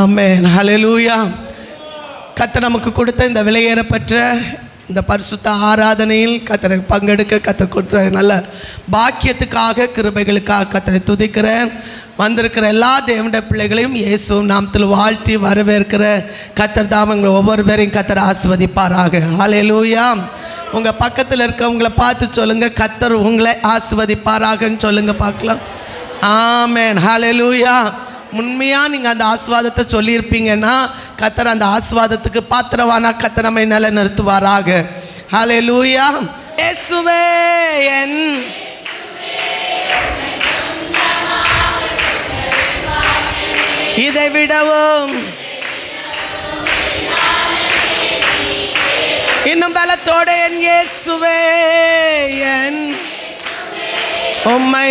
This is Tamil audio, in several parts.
ஆமென். ஹல்லேலூயா. கர்த்தர் நமக்கு கொடுத்த இந்த விலையேறப்பட்ட இந்த பரிசுத்த ஆராதனையில் கர்த்தரை பங்கெடுக்க கர்த்தர் கொடுத்த நல்ல பாக்கியத்துக்காக கிருபைகளுக்காக கர்த்தரை துதிக்கிறேன். வந்திருக்கிற எல்லா தேவனுடைய பிள்ளைகளையும் இயேசு நாமத்தில் வாழ்த்தி வரவேற்கிற கர்த்தர் தாமங்கள் ஒவ்வொரு பேரையும் கர்த்தர் ஆசீர்வதிப்பாராக. ஹல்லேலூயா. உங்கள் பக்கத்தில் இருக்கவங்களை பார்த்து சொல்லுங்கள், கர்த்தர் உங்களை ஆசீர்வதிப்பாராகன்னு சொல்லுங்கள் பார்க்கலாம். ஆமென். ஹல்லேலூயா. உண்மையாக நீங்கள் அந்த ஆசீர்வாதத்தை சொல்லியிருப்பீங்கன்னா கர்த்தர் அந்த ஆசீர்வாதத்துக்கு பாத்திரவானா கர்த்தர் நம்மை நிலை நிறுத்துவாராக. ஹல்லேலூயா. இயேசுவே என் இதை விடவும் இன்னும் பலத்தோட என் இயேசுவே என் உம்மை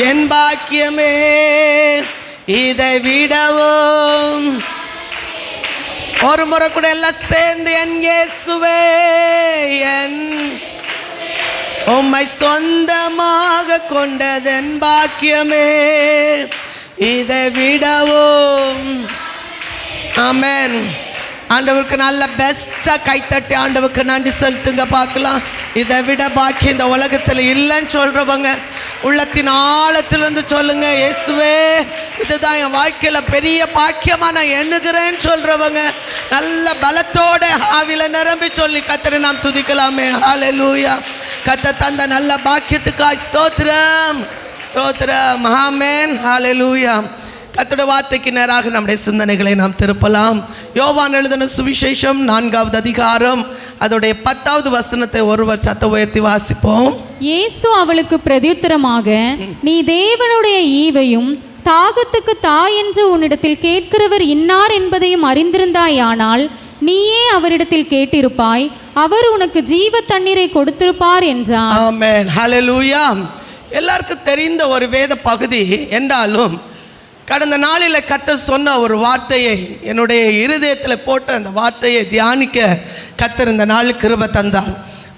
என் பாக்கியமே இதை விடவும் ஒரு முறை கூட எல்லாம் சேர்ந்து என் இயேசுவே என் உம்மை சொந்தமாக கொண்டதென் பாக்கியமே இதை விடவும். ஆமென். ஆண்டவருக்கு நல்ல பெஸ்ட்டாக கைத்தட்டி ஆண்டவருக்கு நன்றி செலுத்துங்க பார்க்கலாம். இதை விட பாக்கியம் இந்த உலகத்தில் இல்லைன்னு சொல்கிறவங்க உள்ளத்தின் ஆழத்திலிருந்து சொல்லுங்க, இயேசுவே இதுதான் என் வாழ்க்கையில் பெரிய பாக்கியமாக நான் எண்ணுகிறேன்னு சொல்கிறவங்க நல்ல பலத்தோட ஆவியில் நிரம்பி சொல்லி கர்த்தரை நாம் துதிக்கலாமே. ஹல்லேலூயா. கர்த்தர் தந்த நல்ல பாக்கியத்துக்காய் ஸ்தோத்திரம் ஸ்தோத்திரம். ஆமென். ஹல்லேலூயா. கர்த்தருடைய வார்த்தைக்கு நேராக நம்முடைய சிந்தனைகளை நாம் திருப்பலாம். யோவான் எழுதின சுவிசேஷம் 4வது அதிகாரம் அதோடைய 10வது வசனத்தை ஒருவர் சத்த உயர்த்தி வாசிப்போம். இயேசு அவளுக்கு பிரதியுத்தரமாக, நீ தேவனுடைய ஈவையும் தாகத்துக்கு தா என்று உன்னிடத்தில் கேட்கிறவர் இன்னார் என்பதையும் அறிந்திருந்தாயானால் நீயே அவரிடத்தில் கேட்டிருப்பாய், அவர் உனக்கு ஜீவ தண்ணீரை கொடுத்திருப்பார் என்றார். ஆமென். ஹல்லேலூயா. எல்லாருக்கும் தெரிந்த ஒரு வேத பகுதி என்றாலும் கடந்த நாளில் கர்த்தர் சொன்ன ஒரு வார்த்தையை என்னுடைய இருதயத்தில் போட்ட அந்த வார்த்தையை தியானிக்க கர்த்தர் இந்த நாள் கிருபை தந்தார்.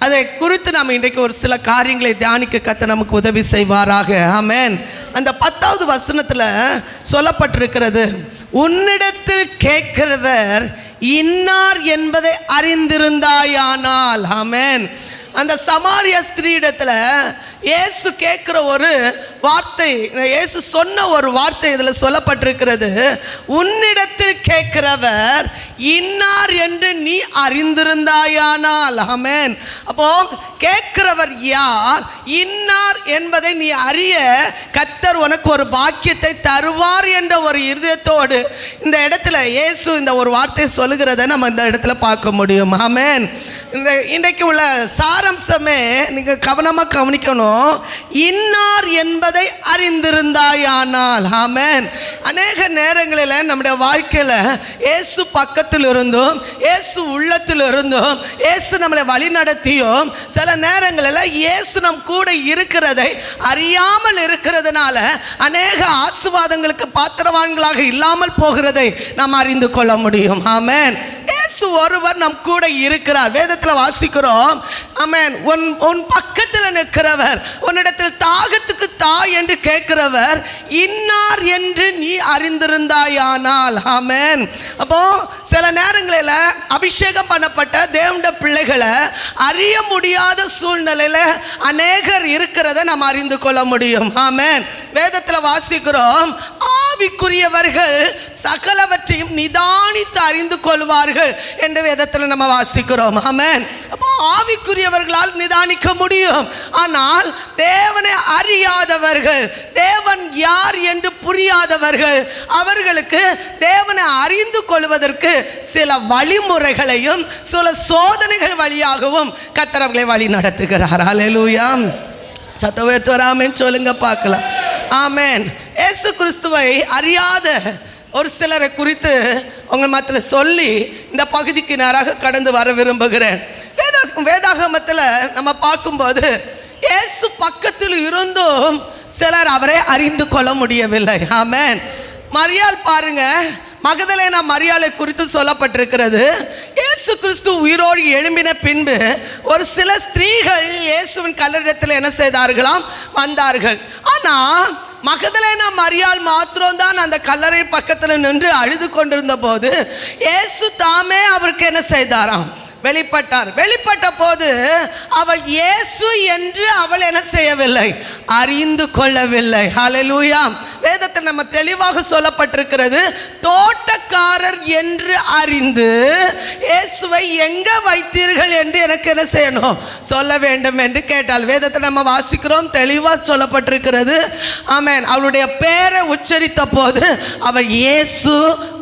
அதை குறித்து நாம் இன்றைக்கு ஒரு சில காரியங்களை தியானிக்க கர்த்தர் நமக்கு உதவி செய்வாராக. ஆமென். அந்த 10வது வசனத்தில் சொல்லப்பட்டிருக்கிறது, உன்னிடத்தில் கேட்கிறவர் இன்னார் என்பதை அறிந்திருந்தாயானால். ஆமென். அந்த சமாரிய ஸ்திரீயிடத்தில் இயேசு கேட்குற ஒரு வார்த்தை, இயேசு சொன்ன ஒரு வார்த்தை இதில் சொல்லப்பட்டிருக்கிறது, உன்னிடத்தில் கேட்கிறவர் இன்னார் என்று நீ அறிந்திருந்தாயானால். ஆமென். அப்போ கேட்கிறவர் யார், இன்னார் என்பதை நீ அறிய கர்த்தர் உனக்கு ஒரு பாக்கியத்தை தருவார் என்ற ஒரு இருதயத்தோடு இந்த இடத்துல இயேசு இந்த ஒரு வார்த்தையை சொல்லுகிறத நம்ம இந்த இடத்துல பார்க்க முடியும். ஆமென். இந்த இன்றைக்கு உள்ள சாராம்சமே நீங்கள் கவனமாக கவனிக்கணும். இன்னார் என்பதை அறிந்திருந்தாயானால். ஆமென். அநேக நேரங்களில் நம்முடைய வாழ்க்கையில் இயேசு பக்கத்தில் இருந்தும் இயேசு உள்ளத்தில் இருந்தும் இயேசு நம்மளை வழி நடத்தியும் சில நேரங்களில் இயேசு நம் கூட இருக்கிறதை அறியாமல் இருக்கிறதுனால அநேக ஆசீர்வாதங்களுக்கு பாத்திரவான்களாக இல்லாமல் போகிறதை நாம் அறிந்து கொள்ள முடியும். ஆமென். இயேசு ஒருவர் நம் கூட இருக்கிறார். வேதத்தில் வாசிக்கிறோம். ஆமென். உன் பக்கத்தில் நிற்கிறவர், உன்னிடத்தில் தாகத்துக்கு தா என்று கேட்கிறவர் இன்னார் என்று நீ அறிந்திருந்தாயானால். ஆமென். அப்போ சில நேரங்களில் அபிஷேகம் பண்ணப்பட்ட தேவனுடைய பிள்ளைகளை அறிய முடியாத சூழ்நிலையில் அநேகர் இருக்கிறத நாம் அறிந்து கொள்ள முடியும். ஆமென். வேதத்தில் வாசிக்கிறோம், ஆவிக்குரியவர்கள் சகலவற்றையும் நிதானித்து அறிந்து கொள்வார்கள் என்று வேதத்தில் நம்ம வாசிக்கிறோம். ஆமென். அப்போ ஆவிக்குரியவர்களால் நிதானிக்க முடியும். ஆனால் தேவனை அறியாதவர்கள், தேவன் யார் என்று புரியாதவர்கள், அவர்களுக்கு தேவனை அறிந்து கொள்வதற்கு சில வழிமுறைகளையும் சில சோதனைகள் வழியாகவும் கர்த்தர் அவர்களை வழி நடத்துகிறார். ஹல்லேலூயா. சத்தவேத்துவராமன் சொல்லுங்க பார்க்கலாம். ஆமென். இயேசு கிறிஸ்துவை அறியாத ஒரு சிலரை குறித்து உங்கள் மத்தியில் சொல்லி இந்த பகுதிக்கு நேராக கடந்து வர விரும்புகிறேன். வேதாகமத்தில் நம்ம பார்க்கும்போது இயேசு பக்கத்தில் இருந்தும் சிலர் அவரை அறிந்து கொள்ள முடியவில்லை. ஆமென். மரியாள் பாருங்க, மகதலேனா மரியாளை குறித்து சொல்லப்பட்டிருக்கிறது. இயேசு கிறிஸ்து உயிரோடு எழும்பின பின்பு ஒரு சில ஸ்திரீகள் இயேசுவின் கல்லறையில் என்ன செய்தார்களாம், வந்தார்கள். ஆனால் மகதலேனா மரியாள் மாத்திரம்தான் அந்த கல்லறை பக்கத்தில் நின்று அழுது கொண்டிருந்த போது இயேசு தாமே அவருக்கு என்ன செய்தாராம்? வெளிப்பட்டார். வெளிப்பட்ட போது அவள் இயேசு என்று அவள் என்ன செய்யவில்லை? அறிந்து கொள்ளவில்லை. ஹல்லேலூயா. வேதத்தில் நம்ம தெளிவாக சொல்லப்பட்டிருக்கிறது, தோட்டக்காரர் என்று அறிந்து இயேசுவை எங்க வைத்தீர்கள் என்று எனக்கு என்ன செய்யணும்? சொல்ல வேண்டும் என்று கேட்டாள். வேதத்தில் நம்ம வாசிக்கிறோம், தெளிவாக சொல்லப்பட்டிருக்கிறது. ஆமென். அவளுடைய பேரை உச்சரித்த போது அவள் இயேசு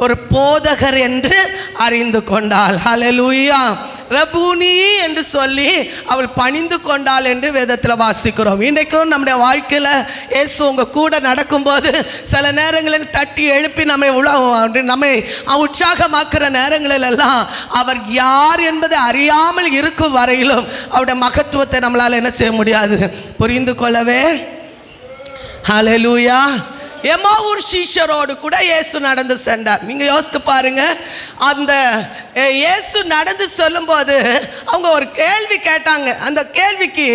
ஒரு போதகர் என்று அறிந்து கொண்டாள். ஹல்லேலூயா. ரபூனி என்று சொல்லி அவள் பணிந்து கொண்டாள் என்று வேதத்தில் வாசிக்கிறோம். இன்றைக்கும் நம்முடைய வாழ்க்கையில் இயேசு உங்கள் கூட நடக்கும்போது சில நேரங்களில் தட்டி எழுப்பி நம்மை உற்சாகமாக்குற நேரங்களில் எல்லாம் அவர் யார் என்பதை அறியாமல் இருக்கும் வரையிலும் அவருடைய மகத்துவத்தை நம்மளால் என்ன செய்ய முடியாது? புரிந்து கொள்ளவே. ஹல்லேலூயா. எம்மாவூர் சீஷரோடு கூட இயேசு நடந்து சென்றார். நீங்கள் யோசித்து பாருங்க, அந்த இயேசு நடந்து சொல்லும்போது அவங்க ஒரு கேள்வி கேட்டாங்க. அந்த கேள்விக்கு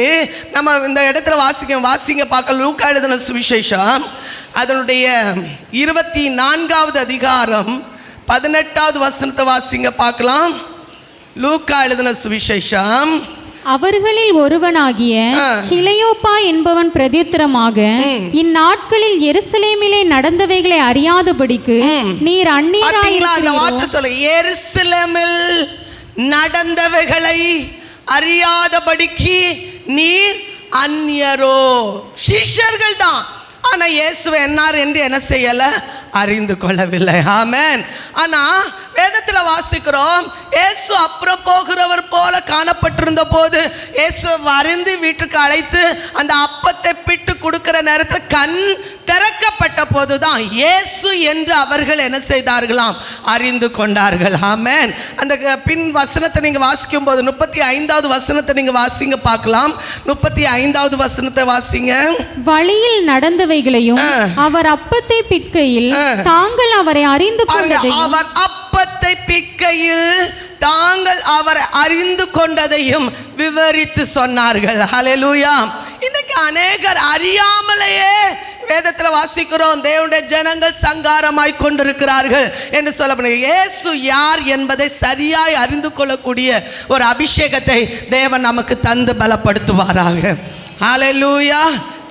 நம்ம இந்த இடத்துல வாசிங்க பார்க்க. லூக்கா எழுதின சுவிசேஷம் அதனுடைய 24வது அதிகாரம் 18வது வசனத்தை வாசிங்க பார்க்கலாம். லூக்கா எழுதின சுவிசேஷம். அவர்களில் ஒருவனாகிய கிளையோப்பா என்பவன் பிரதியுத்தரமாக, இந்நாட்களில் எருசலேமிலே நடந்தவைகளை அறியாதபடிக்கு நீர் அந்நியராயிருக்கிறீரோ? எருசலேமில் நடந்தவைகளை அறியாதபடிக்கு நீர் அந்நியரோ? சீஷர்கள் தான், ஆனா இயேசுவை என்னார் என்று என்ன செய்யல? அறிந்து கொள்ளவில்லை. ஆமென். ஆனா வேதத்தில் வாசிக்கிறோம், இயேசு அப்புறம் போகிறவர் போல காணப்பட்டிருந்த போது இயேசுவை வருந்து வீட்டுக்கு அழைத்து அந்த அப்பத்தை பிட்டு கொடுக்கிற நேரத்தில் கண் திறக்கப்பட்ட போதுதான் இயேசு என்று அவர்கள் என்ன செய்தார்களாம்? அறிந்து கொண்டார்கள். ஆமென். அந்த பின் வசனத்தை நீங்க வாசிக்கும் போது 35வது வசனத்தை நீங்க வாசிங்க பார்க்கலாம். 35வது வசனத்தை வாசிங்க. வழியில் நடந்தவைகளையும் அவர் அப்பத்தை பிட்கையில் தாங்கள் அவரை அறிந்து கொண்டதையும், அவர் அப்பத்தை பிட்கையில் தாங்கள் அவரை அறிந்து கொண்டதையும் விவரித்து சொன்னார்கள். ஹல்லேலூயா. இன்னைக்கு அநேகர் அறியாமலேயே வேதத்தில் வாசிக்கிறோம், தேவனுடைய ஜனங்கள் சங்காரமாய் கொண்டிருக்கிறார்கள் என்று சொல்லப்படுகிறது. இயேசு யார் என்பதை சரியாய் அறிந்து கொள்ளக்கூடிய ஒரு அபிஷேகத்தை தேவன் நமக்கு தந்து பலப்படுத்துவாராக. ஹல்லேலூயா.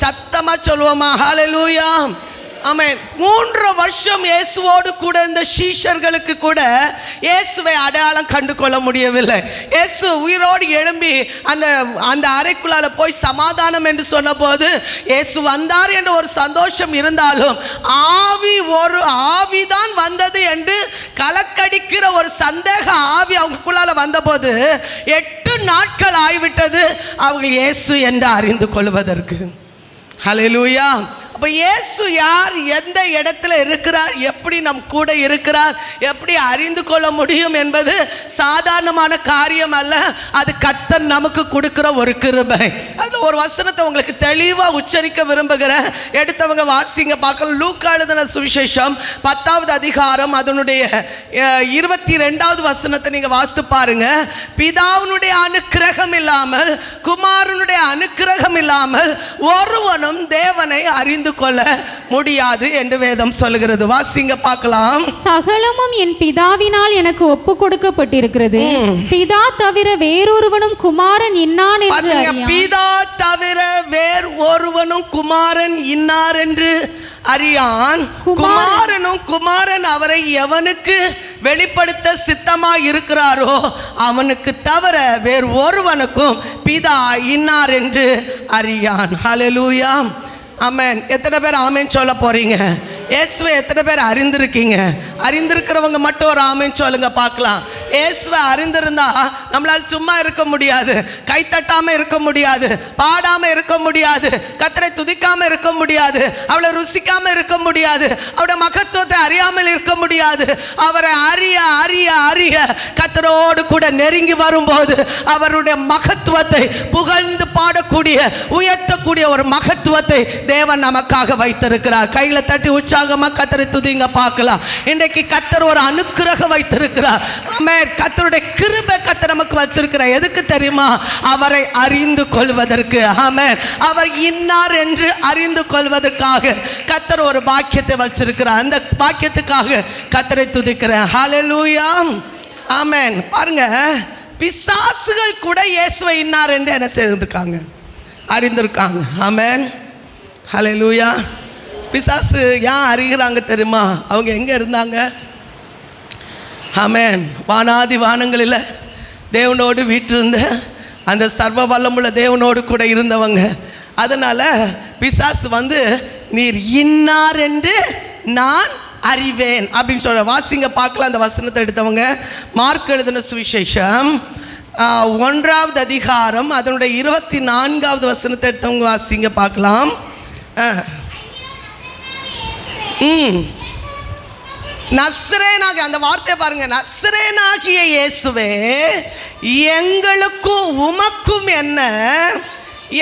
சத்தமா சொல்லுவோமா? ஹல்லேலூயா. ஆமென். 3 வருஷம் இயேசுவோடு கூட இருந்த சீஷர்களுக்கு கூட இயேசுவை அடையாளம் கண்டு கொள்ள முடியவில்லை. இயேசு உயிரோடு எழும்பி அந்த அறைக்குள்ளால போய் சமாதானம் என்று சொன்னபோது இயேசு வந்தார் என்ற ஒரு சந்தோஷம் இருந்தாலும் ஒரு ஆவிதான் வந்தது என்று கலக்கடிக்கிற ஒரு சந்தேக ஆவி அவங்களுக்குள்ளால வந்தபோது 8 நாட்கள் ஆகிவிட்டது அவர்கள் இயேசு என்று அறிந்து கொள்வதற்கு. ஹல்லேலூயா. அப்போ இயேசு யார், எந்த இடத்துல இருக்கிறார், எப்படி நம் கூட இருக்கிறார், எப்படி அறிந்து கொள்ள முடியும் என்பது சாதாரணமான காரியம் அல்ல. அது கர்த்தர் நமக்கு கொடுக்கிற ஒரு கிருபை. அதில் ஒரு வசனத்தை உங்களுக்கு தெளிவாக உச்சரிக்க விரும்புகிறேன். எடுத்தவங்க வாசிங்க பார்க்கலாம். லூக்கா எழுதின சுவிசேஷம் 10வது அதிகாரம் அதனுடைய 22வது வசனத்தை நீங்கள் வாசித்து பாருங்க. பிதாவினுடைய அனுக்கிரகம் இல்லாமல், குமாரனுடைய அனுக்கிரகம் இல்லாமல் ஒருவனும் தேவனை அறிந்து கொள்ள முடியாது என்று வேதம் சொல்கிறது. வாசிங்க பார்க்கலாம். சகலமும் என் பிதாவினால் எனக்கு ஒப்பு கொடுக்கப்பட்டிருக்கிறது. பிதா தவிர வேறொருவனும் குமாரன் இன்னான் என்று அறியான். பிதா தவிர வேறு ஒருவனும் குமாரன் இன்னார் என்று அறியான். குமாரன் அவரை எவனுக்கு வெளிப்படுத்த சித்தமாய் இருக்கிறாரோ அவனுக்கு தவிர வேறு ஒருவனுக்கும் பிதா இன்னார் என்று அறியான். ஹல்லேலூயா. ஆமென். எத்தனை பேர் ஆமென் சொல்ல போறீங்க? இயேசுவை எத்தனை பேர் அறிந்திருக்கீங்க? அறிந்திருக்கிறவங்க மட்டும் ஒரு ஆமென் சொல்லுங்க பார்க்கலாம். இயேசுவை அறிந்திருந்தா நம்மளால் சும்மா இருக்க முடியாது, கை தட்டாம இருக்க முடியாது, பாடாம இருக்க முடியாது, கர்த்தரை துதிக்காம இருக்க முடியாது, அவளை ருசிக்காம இருக்க முடியாது, அவருடைய மகத்துவத்தை அறியாமல் இருக்க முடியாது. அவரை அறிய அறிய அறிய கர்த்தரோடு கூட நெருங்கி வரும்போது அவருடைய மகத்துவத்தை புகழ்ந்து பாடக்கூடிய, உயர்த்தக்கூடிய ஒரு மகத்துவத்தை தேவன் நமக்காக வைத்திருக்கிறார். கையில தட்டி உற்சாகமா கர்த்தரை துதிங்க பார்க்கலாம். இன்றைக்கு கர்த்தர் ஒரு அனுக்கிரகம் வைத்திருக்கிறார். ஆமென். ஆமென். கர்த்தருடைய கிருபை கர்த்தர் நமக்கு வச்சிருக்கிறார். எதுக்கு தெரியுமா? அவரை அறிந்து கொள்வதற்கு. ஆமென். அவர் இன்னார் என்று அறிந்து கொள்வதற்காக கர்த்தர் ஒரு பாக்கியத்தை வச்சிருக்கிறார். அந்த பாக்கியத்துக்காக கர்த்தரை துதிக்கிறேன். ஹல்லேலூயா. ஆமென். பாருங்க, பிசாசுகள் கூட இயேசுவை இன்னார் என்று என்ன செய்திருக்காங்க? அறிந்திருக்காங்க. ஆமென். ஹல்லேலூயா. பிசாசு ஏன் அறிகிறாங்க தெரியுமா? அவங்க எங்கே இருந்தாங்க? ஆமென். வானாதி வானங்களில் தேவனோடு வீற்றிருந்த அந்த சர்வ வல்லமுள்ள தேவனோடு கூட இருந்தவங்க. அதனால் பிசாசு வந்து நீர் இன்னார் என்று நான் அறிவேன் அப்படின்னு சொல்ற. வாசிங்க பார்க்கலாம் அந்த வசனத்தை எடுத்தவங்க. மார்க் எழுதின சுவிசேஷம் 1வது அதிகாரம் அதனுடைய 24வது வசனத்தை எடுத்தவங்க வாசிங்க பார்க்கலாம். நஸ்ரேனாகிய, அந்த வார்த்தையை பாருங்க, நஸ்ரேனாகிய இயேசுவே எங்களுக்கும் உமக்கும் என்ன,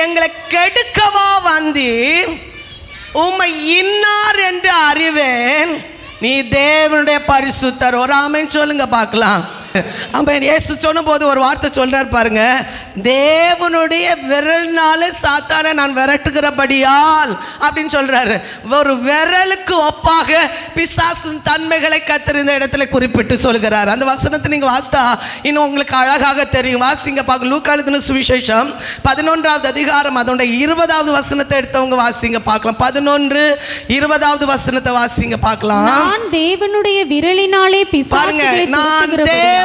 எங்களை கெடுக்கவா வந்தீர்? உம்மை இன்னார் என்று அறிவேன், நீ தேவனுடைய பரிசுத்தர். ஒரு ஆமென் சொல்லுங்க பார்க்கலாம். ஆமென். இயேசு சொன்னபோது ஒரு வார்த்தை சொல்றார் பாருங்க, தேவனுடைய விரல்னால சாத்தானை நான் விரட்டுகிறபடியால் அப்படின்னு சொல்றாரு. ஒரு விரலுக்கு ஒப்பாக பிசாசின் தன்மைகளை கர்த்தர் இந்த இடத்துல குறிப்பிட்டு சொல்கிறார். அந்த வசனத்தை நீங்க வாசித்தா இன்னும் உங்களுக்கு அழகாக தெரியும். வாசிங்க பார்க்க. லூக்கா எழுதின சுவிசேஷம் 11வது அதிகாரம் அதனுடைய 20வது வசனத்தை எடுத்தவங்க வாசிங்க பார்க்கலாம். 11:20 வசனத்தை வாசிங்க பார்க்கலாம். நான் தேவனுடைய விரலினாலே பிசாசுகளை துரத்துகிறபடியால்,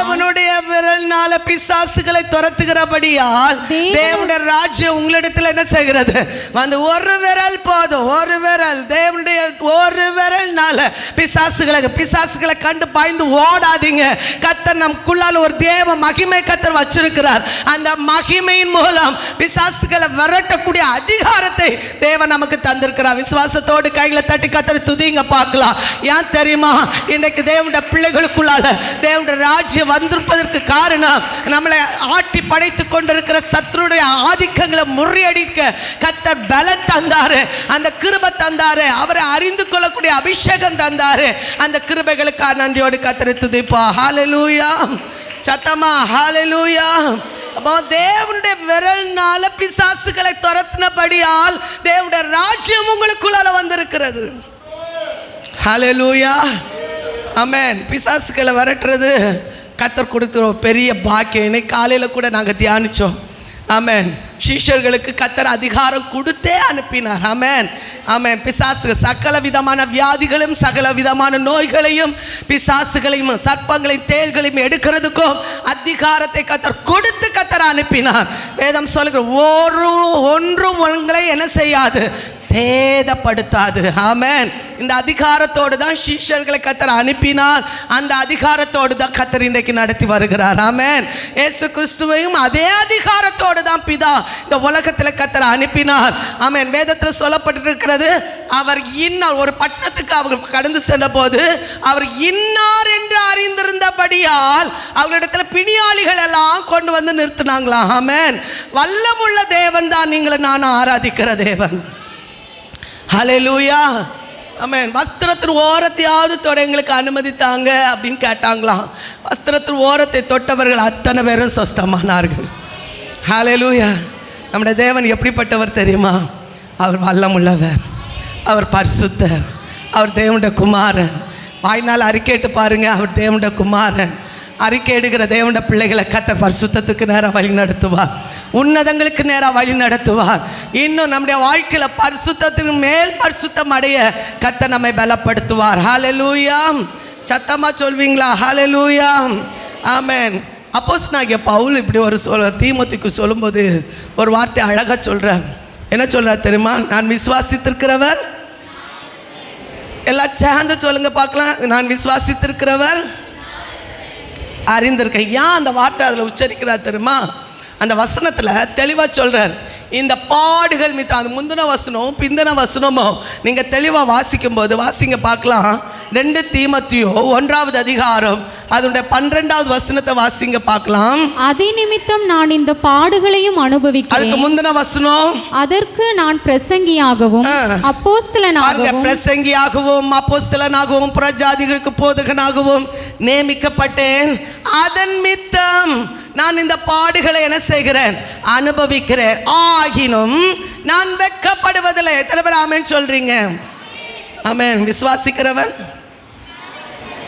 தேவனுடைய விரல்னால பிசாசுகளை துரத்துகிறபடியால் தேவனுடைய ராஜ்யம் உங்களிடத்தில் என்ன செய்கிறது? வந்து ஒரு விரல் போதும். ஒரு விரல், தேவனுடைய ஒரு விரல்னால பிசாசுகளை கண்டு பயந்து ஓடாதீங்க. கர்த்தர் நமக்குள்ளால ஒரு தேவ மகிமை கர்த்தர் வச்சிருக்கிறார். அந்த மகிமையின் மூலம் பிசாசுகளை விரட்டக்கூடிய அதிகாரத்தை தேவன் நமக்கு தந்திருக்கிறார். விசுவாசத்தோடு கைகளை தட்டி கர்த்தரை துதிங்க பார்க்கலாம். ஏன் தெரியுமா? இன்றைக்கு தேவனுடைய பிள்ளைகளுக்குள்ளால தேவனுடைய ராஜ்யம் வந்திருப்பதற்கு காரணம், நம்மளை ஆட்டி படைத்துக் கொண்டிருக்கிற சத்துருடைய ஆதிக்கங்களை முறியடிக்க கர்த்தர் பலம் தந்தாரு, அந்த கிருபை தந்தாரு, அவரை அறிந்து கொள்ளக்கூடிய அபிஷேகம் தந்தாரு. அந்த கிருபைகளுக்காக நன்றியோடு கர்த்தரை துதிப்போம். ஹல்லேலூயா. சத்தமா ஹல்லேலூயா. அப்போ தேவனுடைய விரல்னால பிசாசுகளை துரத்தினபடியால் தேவனுடைய ராஜ்யம் உங்களுக்குள்ளால வந்திருக்கிறது. ஹல்லேலூயா. ஆமென். பிசாசுகளை விரட்டுறது கர்த்தர் கொடுக்குற பெரிய பாக்கியம். இன்னைக்கு காலையில் கூட நாங்கள் தியானித்தோம். ஆமென். சீஷர்களுக்கு கர்த்தர் அதிகாரம் கொடுத்தே அனுப்பினார். ஆமென். ஆமென். பிசாசு சகல விதமான வியாதிகளையும் சகல விதமான நோய்களையும் பிசாசுகளையும் சர்ப்பங்களையும் தேள்களையும் எடுக்கிறதுக்கும் அதிகாரத்தை கர்த்தர் கொடுத்து கர்த்தர் அனுப்பினார். வேதம் சொல்லுகிற ஒன்றும் உங்களை என்ன செய்யாது? சேதப்படுத்தாது. ஆமென். இந்த அதிகாரத்தோடு தான் சீஷர்களை கர்த்தர் அனுப்பினார். அந்த அதிகாரத்தோடு தான் கர்த்தர் இன்றைக்கு நடத்தி வருகிறார். ஆமென். இயேசு கிறிஸ்துவையும் அதே அதிகாரத்தோடு தான் பிதா இந்த உலகத்தில் கர்த்தர் அனுப்பினார். ஆமென். வேதத்தில் சொல்லப்பட்டிருக்கிறது, அவர் இன்னார், ஒரு பட்டணத்துக்கு அவர் கடந்து சென்ற போது அவர் இன்னார் என்று அறிந்திருந்தபடியால் அவர்களிடத்தில் பிணியாளிகள் எல்லாம் கொண்டு வந்து நிறுத்தினாங்களாம். ஆமென். வல்லமுள்ள தேவன் தான் நீங்களும் நானும் ஆராதிக்கிற தேவன். ஹல்லேலூயா. ஆமென். வஸ்திரத்தின் ஓரத்தையாவது தொட எங்களுக்கு அனுமதித்தாங்க அப்படின்னு கேட்டாங்களாம். வஸ்திரத்தின் ஓரத்தை தொட்டவர்கள் அத்தனை பேரும் சொஸ்தமானார்கள். ஹல்லேலூயா. நம்முடைய தேவன் எப்படிப்பட்டவர் தெரியுமா? அவர் வல்லமுள்ளவர், அவர் பரிசுத்தர், அவர் தேவனுடைய குமாரன். வாய்நாள் அறிக்கையிட்டு பாருங்க, அவர் தேவனுடைய குமாரன். அறிக்கை எடுக்கிற தேவனுடைய பிள்ளைகளை கர்த்தர் பரிசுத்தத்துக்கு நேராக வழி நடத்துவார், உன்னதங்களுக்கு நேராக வழி நடத்துவார். இன்னும் நம்முடைய வாழ்க்கையில் பரிசுத்தத்துக்கு மேல் பரிசுத்தம் அடைய கர்த்தர் நம்மை பலப்படுத்துவார். ஹல்லேலூயா. சத்தமாக சொல்வீங்களா? ஹல்லேலூயா. ஆமென். அப்போஸ்தலனாகிய பவுல் இப்படி ஒரு தீமோத்தேயுக்கு சொல்லும்போது ஒரு வார்த்தை அழகாக சொல்கிறார். என்ன சொல்கிறார் தெரியுமா? நான் விசுவாசித்திருக்கிறவர், எல்லாம் சேர்ந்து சொல்லுங்க பார்க்கலாம். நான் விசுவாசித்திருக்கிறவர் அறிந்திருக்கேன். ஏன் அந்த வார்த்தை அதில் உச்சரிக்கிறார் தெரியுமா? அந்த வசனத்தில் தெளிவாக சொல்கிறார், இந்த பாடுகள் மித்த அது முந்தின வசனமும் பிந்தின வசனமும் நீங்கள் தெளிவாக வாசிக்கும்போது வாசிங்க பார்க்கலாம். 2 தீமோத்தேயு 1வது அதிகாரம் அதனுடைய 12வது வசனத்தை வாசிங்க பார்க்கலாம். அதிநிமித்தம் நான் இந்த பாடுகளையும் அதுக்கு அனுபவிக்கிறேன். முந்தின வசனம், அதற்கு நான் பிரசங்கியாகவும் அப்போஸ்தலனாகவும் பிரசங்கியாகவும் அப்போஸ்தலனாகவும் புறஜாதிகளுக்கு போதகனாகவும் நியமிக்கப்பட்டேன். அதன் மித்தம் நான் இந்த பாடுகளை என்ன செய்கிறேன், அனுபவிக்கிறேன். ஆகினும் நான் வெட்கப்படுவதில்லை. எத்தனை பேர் ஆமென் சொல்றீங்க? ஆமென்.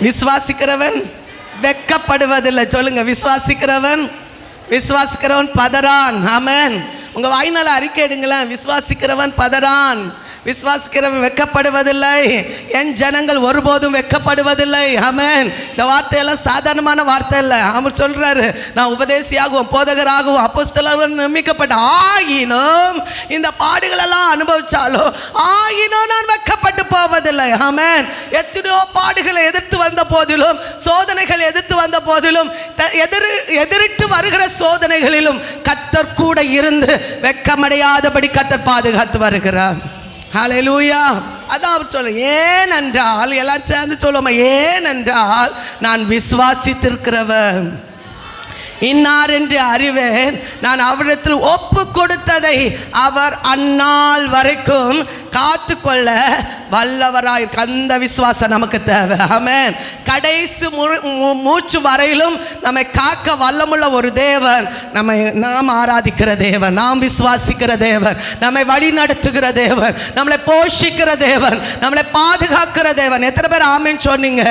விசுவாசிக்கிறவன் வெட்கப்படுவதில்லை. சொல்லுங்க, விசுவாசிக்கிறவன் பதறான். ஆமென். உங்க வாயினால அறிக்கை எடுங்களேன். விசுவாசிக்கிறவன் பதறான், விசுவாசிக்கிறவன் வெட்கப்படுவதில்லை, என் ஜனங்கள் ஒருபோதும் வெட்கப்படுவதில்லை. ஆமென். இந்த வார்த்தையெல்லாம் சாதாரணமான வார்த்தை இல்லை. அவர் சொல்றாரு, நான் உபதேசியாகவும் போதகராகவும் அப்போஸ்தலராகவும் நியமிக்கப்பட்ட ஆகினும் இந்த பாடுகளெல்லாம் அனுபவிச்சாலும் ஆகினும் நான் வெட்கப்பட்டு போவதில்லை. ஆமென். எத்தனையோ பாடுகளை எதிர்த்து வந்த போதிலும், சோதனைகள் எதிர்த்து வந்த போதிலும், எதிரிட்டு வருகிற சோதனைகளிலும் கர்த்தர் கூட இருந்து வெட்கமடையாதபடி கர்த்தர் பாதுகாத்து வருகிறார். ஹல்லேலூயா. அதான் அவர் சொல்ல, ஏனென்றால் எல்லாம் சேர்ந்து சொல்லுவோம், ஏனென்றால் நான் விசுவாசித்திருக்கிறவன் இன்னார் என்று அறிவேன். நான் அவரிடத்தில் ஒப்பு கொடுத்ததை அவர் அந்நாள் வரைக்கும் காத்துக்கொள்ள வல்லவராய். அந்த விசுவாசம் நமக்கு தேவை. ஆமென். கடைசி மூச்சு வரையிலும் நம்மை காக்க வல்லமுள்ள ஒரு தேவன், நாம் ஆராதிக்கிற தேவன், நாம் விசுவாசிக்கிற தேவன், நம்மை வழி நடத்துகிற தேவன், நம்மளை போஷிக்கிற தேவன், நம்மளை பாதுகாக்கிற தேவன். எத்தனை பேர் ஆமேன் சொன்னீங்க?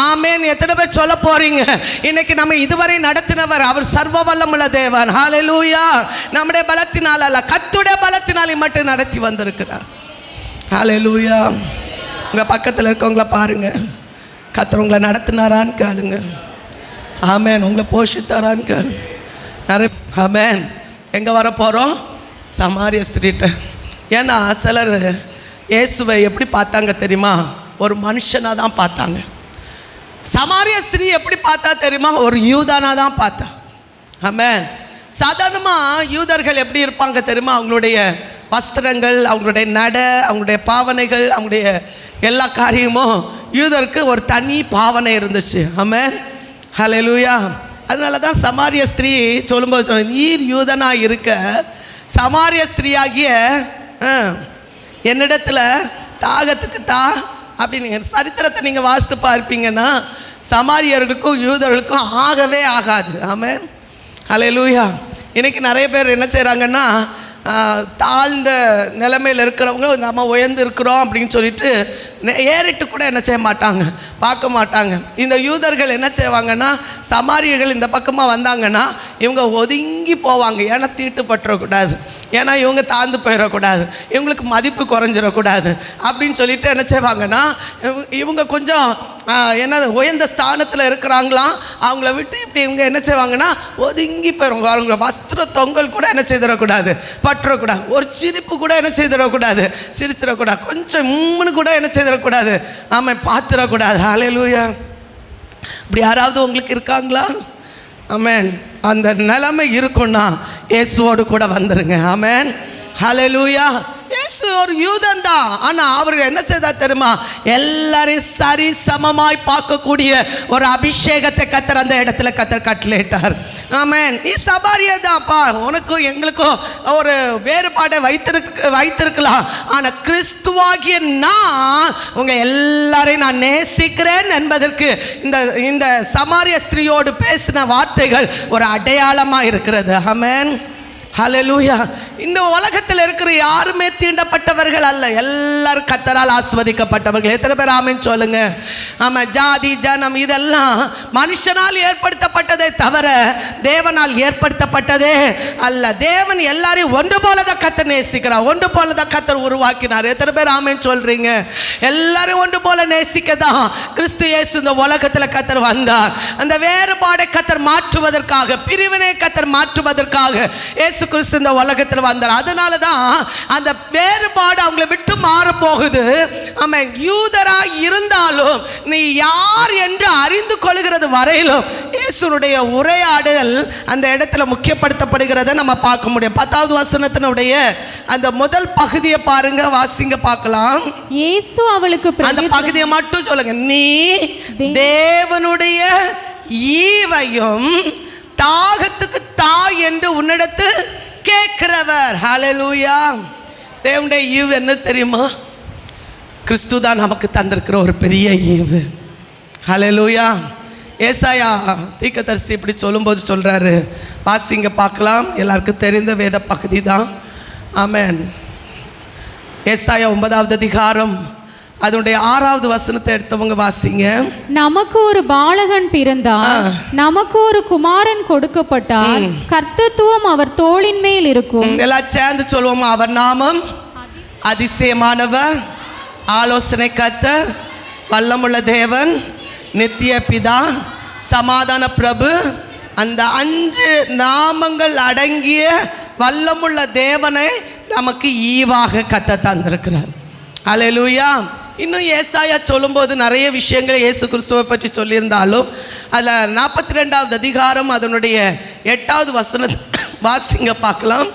ஆமேன். எத்தனை பேர் சொல்ல போறீங்க? இன்னைக்கு நம்ம இதுவரை நடத்தினவர் அவர் சர்வ வல்லமுள்ள தேவன். ஹல்லேலூயா. நம்முடைய பலத்தினால் அல்ல, கர்த்தருடைய பலத்தினாலே மட்டும் நடத்தி வந்திருக்கிறார். ஹல்லேலூயா. உங்க பக்கத்தில் இருக்கவங்கள பாருங்க, கர்த்தர் உங்களை நடத்தினாரான்னு கேளுங்க. ஆமேன். உங்களை போஷித்தாரான்னு கேளுங்க. நிறைய ஆமேன். எங்கே வர போகிறோம்? சமாரிய ஸ்திரீட்ட. ஏன்னா சிலர் இயேசுவை எப்படி பார்த்தாங்க தெரியுமா? ஒரு மனுஷனாக தான் பார்த்தாங்க. சமாரிய ஸ்திரீ எப்படி பார்த்தா தெரியுமா? ஒரு யூதானாக தான் பார்த்தா. ஆமென். சாதாரணமாக யூதர்கள் எப்படி இருப்பாங்க தெரியுமா? அவங்களுடைய வஸ்திரங்கள், அவங்களுடைய நடை, அவங்களுடைய பாவனைகள், அவங்களுடைய எல்லா காரியமும் யூதருக்கு ஒரு தனி பாவனை இருந்துச்சு. ஆமென். ஹல்லேலூயா. அதனால தான் சமாரிய ஸ்திரீ சொல்லும்போது சொன்ன, நீர் யூதனாக இருக்க சமாரிய ஸ்திரீயாகிய என்னிடத்தில் தாகத்துக்கு தா அப்படின்னு சரித்திரத்தை நீங்கள் வாசித்து பார்ப்பீங்கன்னா சமாரியர்களுக்கும் யூதர்களுக்கும் ஆகவே ஆகாது. ஆமென். ஹல்லேலூயா. இன்றைக்கி நிறைய பேர் என்ன செய்கிறாங்கன்னா, தாழ்ந்த நிலைமையில் இருக்கிறவங்க நம்ம உயர்ந்து இருக்கிறோம் அப்படின்னு சொல்லிட்டு ஏறிட்டு கூட என்ன செய்ய மாட்டாங்க, பார்க்க மாட்டாங்க. இந்த யூதர்கள் என்ன செய்வாங்கன்னா, சமாரியர்கள் இந்த பக்கமாக வந்தாங்கன்னா இவங்க ஒதுங்கி போவாங்க. ஏன்னா தீட்டுப்பட்டுறக்கூடாது, ஏன்னா இவங்க தாழ்ந்து போயிடக்கூடாது, இவங்களுக்கு மதிப்பு குறைஞ்சிடக்கூடாது அப்படின்னு சொல்லிட்டு என்ன செய்வாங்கன்னா, இவங்க கொஞ்சம் என்ன உயர்ந்த ஸ்தானத்தில் இருக்கிறாங்களாம், அவங்கள விட்டு இப்படி இவங்க என்ன செய்வாங்கன்னா ஒதுங்கி போயிடுவாங்க. அவங்க வஸ்திர தொங்கல் கூட என்ன செய்திடக்கூடாது, பற்றக்கூடாது. ஒரு சிரிப்பு கூட என்ன செய்திடக்கூடாது, சிரிச்சிடக்கூடாது. கொஞ்சம் மூணு கூட என்ன செய்திடக்கூடாது, ஆமாம் பார்த்துடக்கூடாது. ஹல்லேலூயா. இப்படி யாராவது உங்களுக்கு இருக்காங்களா? ஆமென். அந்த நிலைமை இருக்குன்னா இயேசுவோடு கூட வந்துருங்க. ஆமென். ஹல்லேலூயா. இயேசு ஒரு யூதன் தான், ஆனால் அவர் என்ன செய்தா தெரியுமா? எல்லாரையும் சரி சமமாய் பார்க்கக்கூடிய ஒரு அபிஷேகத்தை கர்த்தர் அந்த இடத்துல கர்த்தர் கட்டளையிட்டார். ஆமென். நீ சமாரிய தான்ப்பா, உனக்கும் எங்களுக்கும் ஒரு வேறுபாடை வைத்திருக்கலாம், ஆனால் கிறிஸ்துவாகிய நான் உங்கள் எல்லாரையும் நான் நேசிக்கிறேன் என்பதற்கு இந்த சமாரிய ஸ்திரீயோடு பேசின வார்த்தைகள் ஒரு அடையாளமாக இருக்கிறது. ஆமென். ஹல்லேலூயா. இந்த உலகத்தில் இருக்கிற யாருமே தீண்டப்பட்டவர்கள் அல்ல, எல்லாரும் கர்த்தரால் ஆசீர்வதிக்கப்பட்டவர்கள். எத்தனை பேர் ஆமென் சொல்லுங்க? ஆமாம். ஜாதி ஜனம் இதெல்லாம் மனுஷனால் ஏற்படுத்தப்பட்டதே தவிர தேவனால் ஏற்படுத்தப்பட்டதே அல்ல. தேவன் எல்லாரையும் ஒன்று போல தான் கர்த்தர் நேசிக்கிறார், ஒன்று போல தான் கர்த்தர் உருவாக்கினார். எத்தனை பேர் ஆமென் சொல்றீங்க? எல்லாரும் ஒன்று போல நேசிக்க தான் கிறிஸ்து இயேசு இந்த உலகத்தில் கர்த்தர் வந்தார். அந்த வேறுபாடை கர்த்தர் மாற்றுவதற்காக, பிரிவினை கர்த்தர் மாற்றுவதற்காக இயேசு கிறிஸ்து இந்த உலகத்தில் வந்தார். அதனால தான் அந்த வேறுபாடு அவங்களை விட்டு மாற போகுது. ஆமென். யூதராக இருந்தாலும் நீ யார் என்று அறிந்து கொள்கிறது வரையிலும் இயேசுனுடைய உரையாடல் அந்த இடத்துல முக்கியப்படுத்தப்படுகிறத நம்ம பார்க்க முடியும். 10வது வசனத்தினுடைய அந்த முதல் பகுதியை பாருங்க, வாசிங்க பார்க்கலாம். இயேசு அவளுக்கு அந்த பகுதியை மட்டும் சொல்லுங்க. நீ தேவனுடைய ஈவையும் தாகத்துக்கு தா என்று உன்னிடத்தில் கேட்கிறவர். ஹல்லேலூயா. தேவனுடைய ஈவு என்ன தெரியுமா? கிறிஸ்து தான் நமக்கு தந்திருக்கிற ஒரு பெரிய ஈவு. ஹல்லேலூயா. ஏசாயா தீர்க்கதரிசி இப்படி சொல்லும்போது சொல்கிறாரு, வாசிங்க பார்க்கலாம். எல்லாருக்கும் தெரிந்த வேத பகுதி தான். ஆமென். ஏசாயா 9வது அதிகாரம் அதனுடைய 6வது வசனத்தை எடுத்தவங்க வாசிங்க. நமக்கு ஒரு பாலகன் பிறந்தார், நமக்கு ஒரு குமாரன் கொடுக்கப்பட்டார், கர்த்தத்துவம் அவர் தோளின் மேல் இருக்கும். எல்லாம் சேர்ந்து சொல்லுவோம். அவர் நாமம் அதிசயமானவர், ஆலோசனை கர்த்தர், வல்லமுள்ள தேவன், நித்திய பிதா, சமாதான பிரபு. அந்த 5 நாமங்கள் அடங்கிய வல்லமுள்ள தேவனை நமக்கு ஈவாக கர்த்தர் தந்திருக்கிறார். ஹல்லேலூயா. இன்னும் ஏசாயா சொல்லும்போது நிறைய விஷயங்கள் இயேசு கிறிஸ்துவை பற்றி சொல்லியிருந்தாலும் அதில் 42வது அதிகாரம் அதனுடைய 8வது வசனத்தை வாசிங்க பார்க்கலாம்.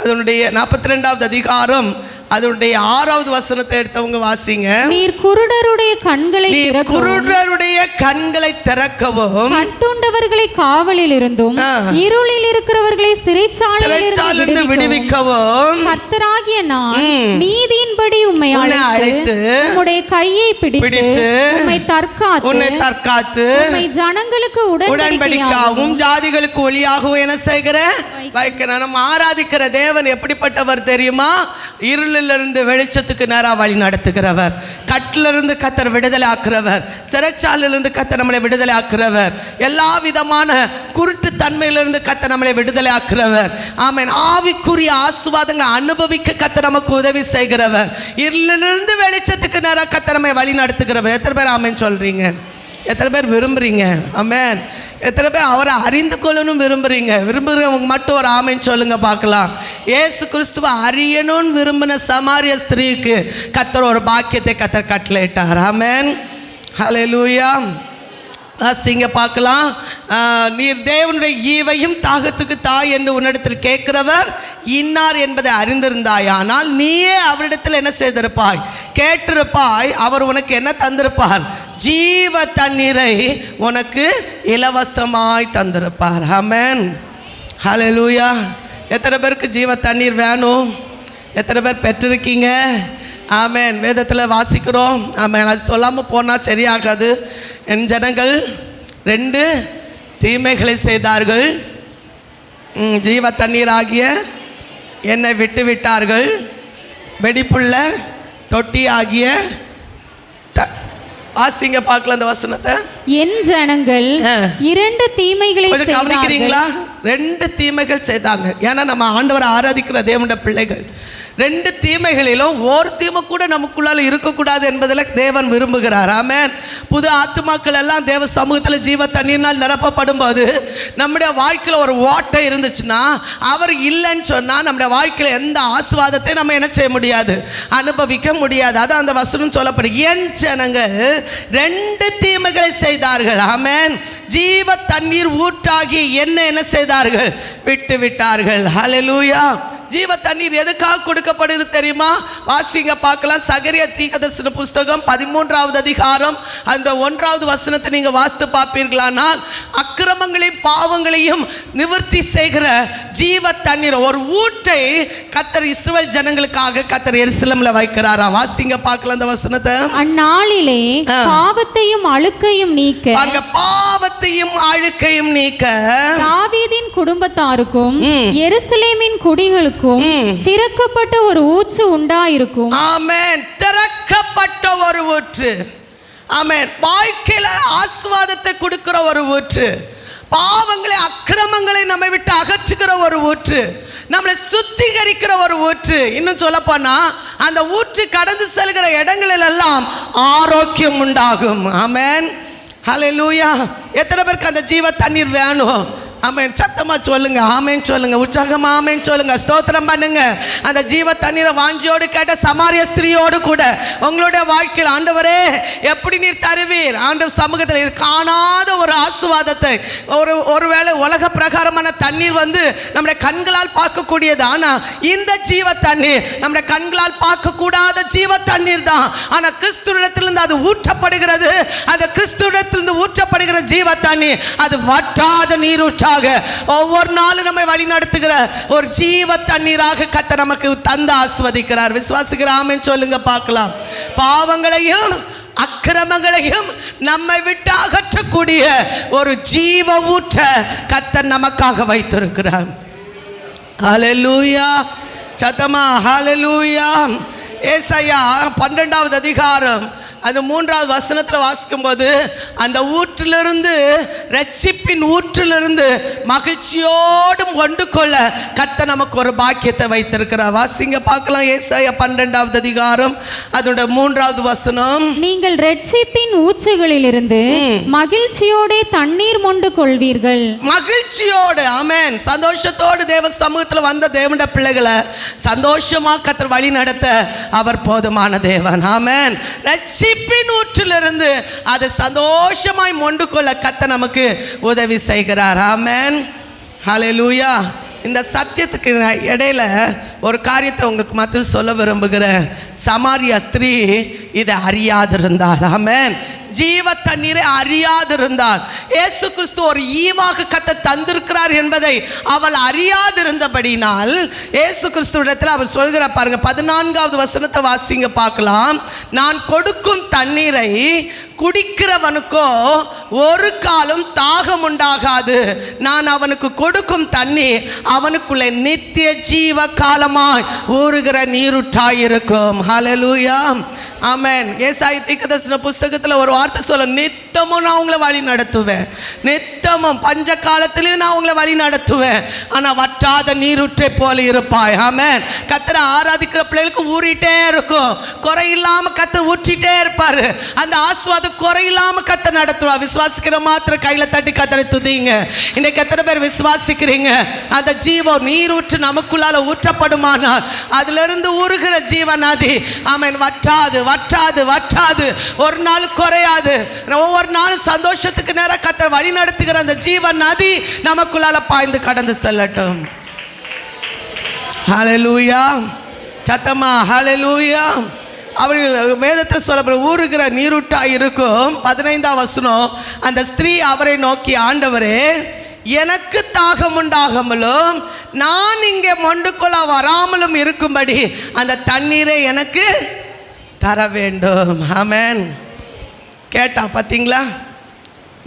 அதனுடைய 42வது அதிகாரம் அதனுடைய 6வது வசனத்தை எடுத்தவங்க வாசிங்க. நீர் குருடருடைய கண்களை குருடருடைய கண்களை திறக்கவும், கட்டுண்டவர்களை காவலில் இருந்தும் இருளில் இருக்கிறவர்களை சிறைச்சாலையிலிருந்து விடுவிக்கவும் கர்த்தராகிய நான் நீதியின்படி உம்மை அழைத்து உம்முடைய கையை பிடித்து உம்மை தற்காத்து உம்மை ஜனங்களுக்கு உடன்படிக்கையாகவும் ஜாதிகளுக்கு ஒளியாகவும் என்ன செய்கிற வைக்கிறேன். நம்ம ஆராதிக்கிற தேவன் எப்படிப்பட்டவர் தெரியுமா? இருளிலிருந்து வெளிச்சத்துக்கு நேராக வழி நடத்துகிறவர், கட்டிலிருந்து கத்தர் விடுதலை ஆக்குறவர், சிறைச்சாலிலிருந்து கத்தர் நம்மளை விடுதலை ஆக்குறவர், எல்லா விதமான குருட்டு தன்மையிலிருந்து கத்தர் நம்மளை விடுதலை ஆக்குறவர். ஆமென். ஆவிக்குரிய ஆசீர்வாதங்களை அனுபவிக்க கத்தர் நமக்கு உதவி செய்கிறவர், இருளிலிருந்து வெளிச்சத்துக்கு நேராக கத்தர் நம்மை வழி நடத்துகிறவர். எத்தனை பேர் ஆமென் சொல்றீங்க? எத்தனை பேர் விரும்புறீங்க? ஆமென். எத்தனை பேர் அவரை அறிந்து கொள்ளணும் விரும்புறீங்க? விரும்புகிறவங்க மட்டும் ஒரு ஆமென் சொல்லுங்க பார்க்கலாம். இயேசு கிறிஸ்துவை அறியணும்னு விரும்பின சமாரிய ஸ்திரீக்கு கர்த்தர் ஒரு பாக்கியத்தை கர்த்தர் கட்டளையிட்டார். ஆமென். ஹல்லேலூயா. சிங்க பார்க்கலாம். நீர் தேவனுடைய ஈவையும் தாகத்துக்கு தாய் என்று உன்னிடத்தில் கேட்கிறவர் இன்னார் என்பதை அறிந்திருந்தாயானால் நீயே அவரிடத்தில் என்ன செய்திருப்பாய்? கேட்டிருப்பாய். அவர் உனக்கு என்ன தந்திருப்பார்? ஜீவ தண்ணீரை உனக்கு இலவசமாய் தந்திருப்பார். ஆமென். ஹல்லேலூயா. எத்தனை பேருக்கு ஜீவ தண்ணீர் வேணும்? எத்தனை பேர் பெற்றிருக்கீங்க? ஆமென். வேதத்தில் வாசிக்கிறோம். ஆமென். அது சொல்லாமல் போனால் சரியாகாது. என் ஜனங்கள் 2 தீமைகளை செய்தார்கள், ஜீவ தண்ணீர் ஆகிய என்னை விட்டு விட்டார்கள், வெடிப்புள்ள தொட்டி ஆகிய வாசிங்க பார்க்கலாம் அந்த வசனத்தை. என் ஜனங்கள் 2 தீமைகளை கவனிக்கிறீங்களா? 2 தீமைகள் செய்தாங்க. ஏன்னா நம்ம ஆண்டவரை ஆராதிக்கிற தேவனுடைய பிள்ளைகள் 2 தீமைகளிலும் ஒரு தீமை கூட நமக்குள்ளால இருக்கக்கூடாது என்பதில் தேவன் விரும்புகிறார். ஆமென். புது ஆத்துமாக்கள் எல்லாம் தேவ சமூகத்தில் ஜீவ தண்ணீர்னால் நிரப்பப்படும் போது நம்முடைய வாழ்க்கையில் ஒரு ஓட்டை இருந்துச்சுன்னா, அவர் இல்லைன்னு சொன்னால் நம்முடைய வாழ்க்கையில் எந்த ஆசீர்வாதத்தை நம்ம என்ன செய்ய முடியாது? அனுபவிக்க முடியாது. அதான் அந்த வசனம் சொல்லப்படும். என் ஜனங்கள் 2 தீமைகளை செய்தார்கள். ஆமென். ஜீவ தண்ணீர் ஊற்றாகி என்ன செய்தார்கள்? விட்டு விட்டார்கள். ஹல்லேலூயா. ஜீவ தண்ணீர் எதுக்காக கொடுக்கப்படுது தெரியுமா? வாசிங்க பார்க்கலாம். சகரியா தீர்க்கதரிசன புஸ்தகம் 13வது அதிகாரம் அந்த 1வது வசனத்தை நீங்கள் வாசித்து பார்ப்பீர்களானால், அக்கிரமங்களையும் பாவங்களையும் நிவர்த்தி செய்கிற ஜீவ தண்ணீர் ஒரு ஊற்றை கர்த்தர் இஸ்ரவேல் ஜனங்களுக்காக கர்த்தர் எருசலேமில் வைக்கிறாராம். வாசிங்க பார்க்கலாம் அந்த வசனத்தை. அந்நாளிலே பாவத்தையும் அழுக்கையும் நீக்க, பாவத்தையும் அழுக்கையும் நீக்க தாவீதின் குடும்பத்தாருக்கும் எருசலேமின் குடிகளுக்கும் திறக்கப்பட்ட ஒரு ஊற்று உண்டாயிருக்கும். ஆமென். திறக்கப்பட்ட ஒரு ஊற்று. ஆமென். வாழ்க்கையில ஆசீர்வாதத்தை கொடுக்கிற ஒரு ஊற்று, பாவங்களை அக்கிரமங்களை நம்மை விட்டு அகற்றுகிற ஒரு ஊற்று, நம்மளை சுத்திகரிக்கிற ஒரு ஊற்று. இன்னும் சொல்ல போனா அந்த ஊற்று கடந்து செல்கிற இடங்களில் எல்லாம் ஆரோக்கியம் உண்டாகும். ஆமென். ஹல்லேலூயா. எத்தனை பேருக்கு அந்த ஜீவ தண்ணீர் வேணும்? ஆமென். சத்தமா சொல்லுங்க, ஆமென் சொல்லுங்க, உற்சாகமா ஆமென் சொல்லுங்க, ஸ்தோத்திரம் பண்ணுங்க. அந்த ஜீவ தண்ணீரை வாஞ்சியோடு கேட்ட சமாரிய ஸ்திரீயோடு கூட உங்களுடைய வாழ்க்கையில் ஆண்டவரே எப்படி நீர் தருவீர்? ஆண்டவர் சமூகத்தில் இது காணாத ஒரு ஆசீர்வாதத்தை, ஒருவேளை உலக பிரகாரமான தண்ணீர் வந்து நம்முடைய கண்களால் பார்க்கக்கூடியது. ஆனா இந்த ஜீவ தண்ணீர் நம்முடைய கண்களால் பார்க்கக்கூடாத ஜீவ தண்ணீர் தான். ஆனா கிறிஸ்துவிடத்திலிருந்து அது ஊற்றப்படுகிறது. அந்த கிறிஸ்துவிடத்திலிருந்து ஊற்றப்படுகிற ஜீவ தண்ணீர் அது வற்றாத நீரூற்றாக ஒவ்வொரு நாளும் நம்மை வழி நடத்துகிற ஒரு ஜீவ தண்ணீராக கர்த்தர் நமக்கு தந்து ஆசீர்வதிக்கிறார். விசுவாசிக்கிற ஆமென் சொல்லுங்க பார்க்கலாம். பாவங்களையும் அக்கிரமங்களையும் நம்மை விட்டு அகற்றக்கூடிய ஒரு ஜீவ ஊற்ற கர்த்தர் நமக்காக வைத்திருக்கிறார். ஹல்லேலூயா. சத்தமா ஹல்லேலூயா. ஏசாயா 12வது அதிகாரம் அது 3வது வசனத்தில் வாசிக்கும்போது அந்த ஊற்றிலிருந்து, ரட்சிப்பின் ஊற்றிலிருந்து மகிழ்ச்சியோடு கொண்டு கொள்ள கர்த்தர் நமக்கு ஒரு பாக்கியத்தை வைத்திருக்கிறார். வாசிங்க பார்க்கலாம். ஏசாயா 12வது அதிகாரம் அதோட 3வது வசனம். நீங்கள் ரட்சிப்பின் ஊற்றுகளிலிருந்து மகிழ்ச்சியோட தண்ணீர் மொண்டு கொள்வீர்கள். மகிழ்ச்சியோடு, ஆமென், சந்தோஷத்தோடு தேவ சமூகத்தில் வந்த தேவனுடைய பிள்ளைகளை சந்தோஷமா கர்த்தர் வழி நடத்த அவர் போதுமான தேவன். ஆமென். ரட்சிப்பின் ஊற்றிலிருந்து அது சந்தோஷமாய் மொண்டு கொள்ள கர்த்தர் நமக்கு உதவி செய்கிறார். ஆமென். ஹல்லேலூயா. இந்த சத்தியத்துக்கு இடையில ஒரு காரியத்தை உங்களுக்கு மாத்திரம் சொல்ல விரும்புகிறேன். சமாரிய ஸ்திரீ இதை அறியாதிருந்தாள். ஆமென். ஜீவ தண்ணீரை அறியாதிருந்தாள். இயேசு கிறிஸ்து ஒரு ஈவாக கர்த்தர் தந்திருக்கிறார் என்பதை அவள் அறியாதிருந்தபடினால் இயேசு கிறிஸ்துவிடத்தில் அவர் சொல்கிறார் பாருங்க. 14வது வசனத்தை வாசிங்க பார்க்கலாம். நான் கொடுக்கும் தண்ணீரை குடிக்கிறவனுக்கோ ஒரு காலம் தாகம் உண்டாகாது. நான் அவனுக்கு கொடுக்கும் தண்ணீர் அவனுக்குள்ளே நித்திய ஜீவ காலமாய் ஊறுகிற நீரூற்றாயிருக்கும். ஹல்லேலூயா. ஆமென். ஏசாயா தீர்க்கதரிசன புஸ்தகத்தில் ஒரு வார்த்தை சொல்ல, நித்தமும் நான் உங்களை வழி நடத்துவேன். நித்தமும் பஞ்ச காலத்திலையும் நான் உங்களை வழி நடத்துவேன். ஆனால் வற்றாத நீரூற்றை போல இருப்பாய். ஆமென். கர்த்தரை ஆராதிக்கிற பிள்ளைகளுக்கு ஊறிட்டே இருக்கும். குறையில்லாம கர்த்தர் ஊற்றிட்டே இருப்பாரு. அந்த ஆசீர்வாதம் குறையில்லாம கர்த்தர் நடத்துவார். விசுவாசிக்கிற மாத்திரம் கையில தட்டி கர்த்தரை துதிங்க. இன்னைக்கு எத்தனை பேர் விசுவாசிக்கிறீங்க? அந்த ஜீவம் நீரூற்று நமக்குள்ளால ஊற்றப்படுமானால் அதிலிருந்து ஊறுகிற ஜீவநதி, ஆமென், வற்றாது வற்றாது வற்றாது, ஒரு நாள் குறையாது. ஒவ்வொரு நாளும் சந்தோஷத்துக்கு நேரம் கர்த்தர் வழி நடத்துகிற அந்த ஜீவன் நதி நமக்குள்ளால பாய்ந்து கடந்து செல்லட்டும். ஹல்லேலூயா. சத்தமா ஹல்லேலூயா. அவர்கள் வேதத்தில் சொல்லப்படும் ஊறுகிற நீரூற்றா இருக்கும். 15வது வசனம். அந்த ஸ்திரீ அவரை நோக்கி, ஆண்டவரே, எனக்கு தாகம் உண்டாகாமலும் நான் இங்கே மொண்டு கொள்ள வராமலும் இருக்கும்படி அந்த தண்ணீரை எனக்கு தர வேண்டும். ஆமென். கேட்டா பார்த்தீங்களா?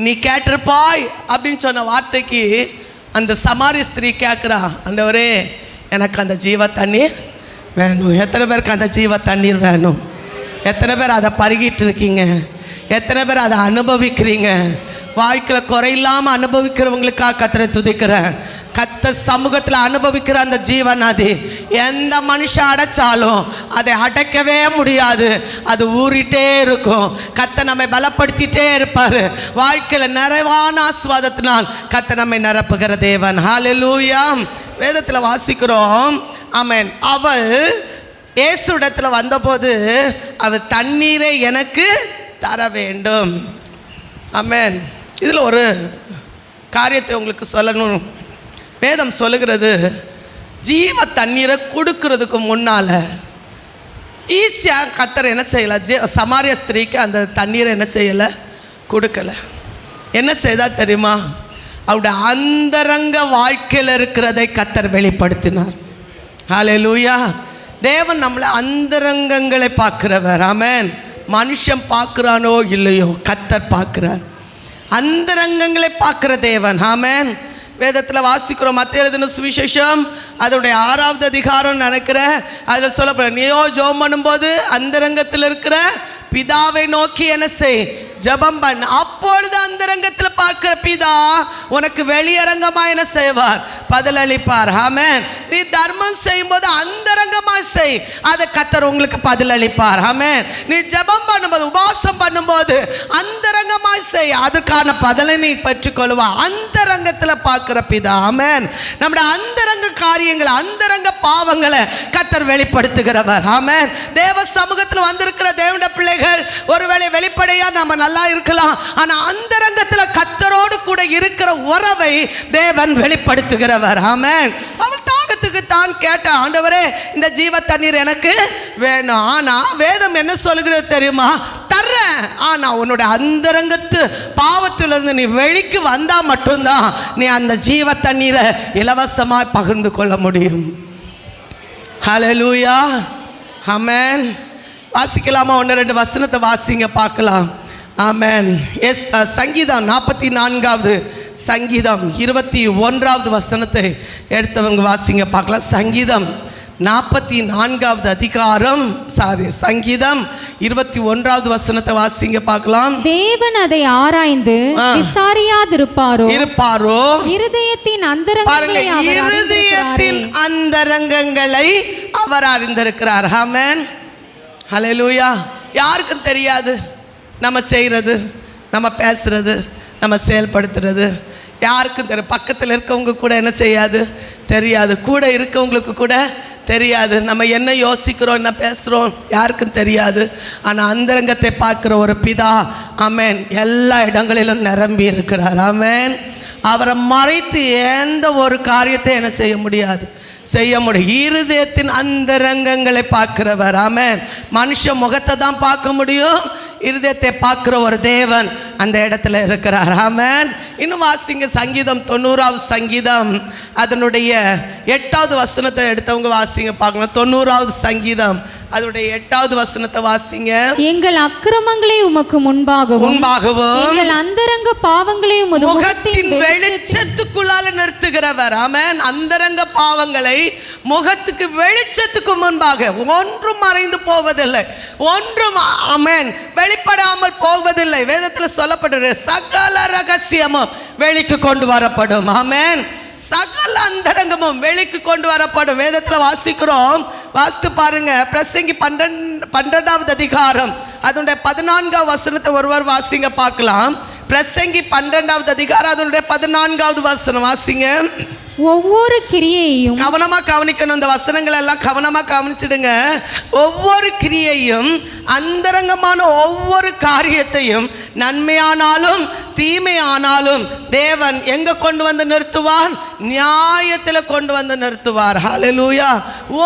நீ கேட்டிருப்பாய் அப்படின்னு சொன்ன வார்த்தைக்கு அந்த சமாரிய ஸ்திரீ கேட்குறா, ஆண்டவரே எனக்கு அந்த ஜீவ தண்ணீர் வேணும். எத்தனை பேருக்கு அந்த ஜீவ தண்ணீர் வேணும்? எத்தனை பேர் அதை பருகிட்டு இருக்கீங்க? எத்தனை பேர் அதை அனுபவிக்கிறீங்க? வாழ்க்கையில் குறையில்லாமல் அனுபவிக்கிறவங்களுக்காக கர்த்தரை துதிக்கிறேன். கர்த்தர் சமூகத்தில் அனுபவிக்கிற அந்த ஜீவநதி எந்த மனுஷன் அடைச்சாலும் அதை அடைக்கவே முடியாது. அது ஊறிட்டே இருக்கும். கர்த்தர் நம்மை பலப்படுத்திட்டே இருப்பார். வாழ்க்கையில் நிறைவான ஆசீர்வாதத்தினால் கர்த்தர் நம்மை நிரப்புகிற தேவன். ஹல்லேலூயா. வேதத்தில் வாசிக்கிறோம். ஆமென். அவள் இயேசுவிடத்தில் வந்தபோது அவள் தண்ணீரை எனக்கு தர வேண்டும். ஆமென். இதில் ஒரு காரியத்தை உங்களுக்கு சொல்லணும். வேதம் சொல்லுகிறது, ஜீவ தண்ணீரை கொடுக்கறதுக்கு முன்னால் ஈஸியாக கர்த்தர் என்ன செய்யலை? சமாரிய ஸ்திரீக்கு அந்த தண்ணீரை என்ன செய்யலை? கொடுக்கலை. என்ன செய்தா தெரியுமா? அவருடைய அந்தரங்க வாழ்க்கையில் இருக்கிறதை கர்த்தர் வெளிப்படுத்தினார். ஹல்லேலூயா. தேவன் நம்மளை அந்தரங்கங்களை பார்க்கிறவர். ஆமென். மனுஷன் பார்க்குறானோ இல்லையோ, கர்த்தர் பார்க்கிறார். அந்தரங்கங்களை பார்க்கிற தேவன். ஆமென். வேதத்தில் வாசிக்கிறோம். மத்திய எழுதின சுவிசேஷம் அதோடைய 6வது அதிகாரம் நினைக்கிற அதில் சொல்லப்படுற, நீயோ ஜெபம் பண்ணும்போது அந்தரங்கத்தில் இருக்கிற பிதாவை நோக்கி என்ன செய்? ஜெபம் பண்ண. அப்பொழுது அந்தரங்கத்தில் பார்க்கிற பிதா உனக்கு வெளியரங்கமாக என்ன செய்வார்? பதிலளிப்பார். ஆமென். நீ தர்மம் செய்யும்போது அந்தரங்கமாய் செய், அதை கர்த்தர் உங்களுக்கு பதிலளிப்பார். ஆமென். நீ ஜெபம் பண்ணும்போது, உபவாசம் பண்ணும்போது அந்தரங்கமாய் செய், அதுக்கான பதிலை நீ பெற்றுக்கொள்வா. அந்தரங்கத்தில் பார்க்கிற பிதா. ஆமென். நம்முடைய அந்தரங்க காரியங்களை, அந்தரங்க பாவங்களை கர்த்தர் வெளிப்படுத்துகிறவர். ஆமென். தேவ சமூகத்தில் வந்திருக்கிற தேவனுடைய பிள்ளைகள் ஒருவேளை வெளிப்படையா நம்ம நல்லா இருக்கலாம், ஆனா அந்தரங்கத்தில் கர்த்தரோடு கூட இருக்கிற உறவை தேவன் வெளிப்படுத்துகிறவர். ஆமென். அவள் தாகத்துக்கு தான் கேட்ட, ஆண்டவரே இந்த ஜீவ தண்ணீர் எனக்கு வேணும். ஆனா வேதம் என்ன சொல்கிறது தெரியுமா? தர்றேன், ஆனா உன்னுடைய அந்தரங்கத்து பாவத்திலிருந்து நீ வெளிக்கு வந்தா மட்டும்தான் நீ அந்த ஜீவ தண்ணீரை இலவசமாய் பகிர்ந்து கொள்ள முடியும். ஹல்லேலூயா. ஆமென். வாசிக்கலாமா? 1-2 வசனத்தை வாசிங்க பார்க்கலாம். ஆமென். சங்கீதம் 44வது சங்கீதம் 21வது வசனத்தை எடுத்தவங்க வாசிங்க பார்க்கலாம். சங்கீதம் 44வது அதிகாரம், சங்கீதம் 21வது வசனத்தை வாசிங்க பார்க்கலாம். தேவன் அதை ஆராய்ந்து விசாரியாதிருப்பாரோ இருப்பாரோ, இருதயத்தின் அந்தரங்கங்களை இருதயத்தின் அந்தரங்கங்களை அவர் அறிந்திருக்கிறார். ஆமென். ஹல்லேலூயா. யாருக்கும் தெரியாது நம்ம செய்கிறது, நம்ம பேசுறது, நம்ம செயல்படுத்துறது. யாருக்கும் தெரியும். பக்கத்தில் இருக்கவங்க கூட என்ன செய்யாது, தெரியாது. கூட இருக்கவங்களுக்கு கூட தெரியாது. நம்ம என்ன யோசிக்கிறோம், என்ன பேசுகிறோம், யாருக்கும் தெரியாது. ஆனால் அந்தரங்கத்தை பார்க்குற ஒரு பிதா, ஆமென், எல்லா இடங்களிலும் நிரம்பி இருக்கிறார். ஆமென். அவரை மறைத்து எந்த ஒரு காரியத்தை என்ன செய்ய முடியாது, செய்ய முடியும். இருதயத்தின் அந்தரங்கங்களை பார்க்கிறவர். ஆமென். மனுஷ முகத்தை தான் பார்க்க முடியும், இருதயத்தை பார்க்கிற ஒரு தேவன் அந்த இடத்துல இருக்கிறார். ஆமென். இன்னும் வாசிங்க. சங்கீதம் 90வது சங்கீதம் அதனுடைய 8வது வசனத்தை எடுத்தவங்க வாசிங்க பார்க்கலாம். 90வது சங்கீதம் அதனுடைய 8வது வசனத்தை வாசிங்க. எங்கள் அக்கிரமங்களை உமக்கு முன்பாகவும் எங்கள் அந்தரங்க பாவங்களை உமது முகத்தின் வெளிச்சத்துக்குள்ளால நிறுத்துகிறவர். ஆமென். அந்தரங்க பாவங்களை முகத்துக்கு வெளிச்சத்துக்கு முன்பாக, ஒன்றும் மறைந்து போவதில்லை, ஒன்றும் ஆமென் வெளிப்படாமல் போவதில்லை. வேதத்தில் சொல்லப்படுகிற சகல ரகசியமும் வெளிக்கு கொண்டு வரப்படும். ஆமென். சகல அந்தரங்கமும் வெளிக்கு கொண்டு வரப்படும். வேதத்தில் வாசிக்கிறோம், வாசித்து பாருங்க. பிரசங்கி 12வது அதிகாரம் அதனுடைய 14வது வசனத்தை ஒருவர் வாசிங்க பார்க்கலாம். பிரசங்கி 12வது அதிகாரம் அதனுடைய 14வது வசனம் வாசிங்க. ஒவ்வொரு கிரியையும் கவனமா கவனிக்கணும். இந்த வசனங்கள் எல்லாம் கவனமா கவனிச்சிடுங்க. ஒவ்வொரு கிரியையும், அந்தரங்கமான ஒவ்வொரு காரியத்தையும், நன்மையானாலும் தீமையானாலும் தேவன் எங்க கொண்டு வந்து நிறுத்துவார்? நியாயத்தில் கொண்டு வந்து நிறுத்துவார். ஹல்லேலூயா.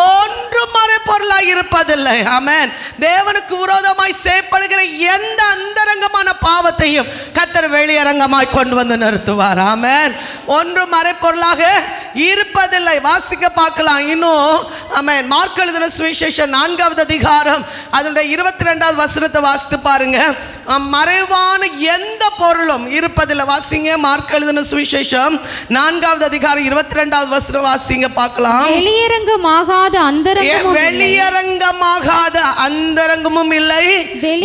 ஒன்று மறைபொருளாய் இருப்பதில்லை. ஆமென். தேவனுக்கு விரோதமாய் செய்யப்படுகிற எந்த அந்தரங்கமான பாவத்தையும் கர்த்தர் வெளியரங்கமாய் கொண்டு வந்து நிறுத்துவார். ஆமென். ஒன்று மறைபொருளாக இருப்பதில்லை. வாசிக்க பார்க்கலாம். இன்னும் ஆமென். மார்க் எழுதின சுவிசேஷம் 4வது அதிகாரம் அதனுடைய 22வது வசனத்தை வாசித்து பாருங்க. மறைவான எந்த பொருளும் இருப்பதில்லை. வாசிங்க. மார்க் எழுதின சுவிசேஷம் 4வது அதிகாரம் 22வது வசனம் வாசிங்க பார்க்கலாம். வெளியரங்கமாகாத அந்தரங்கமும் இல்லை,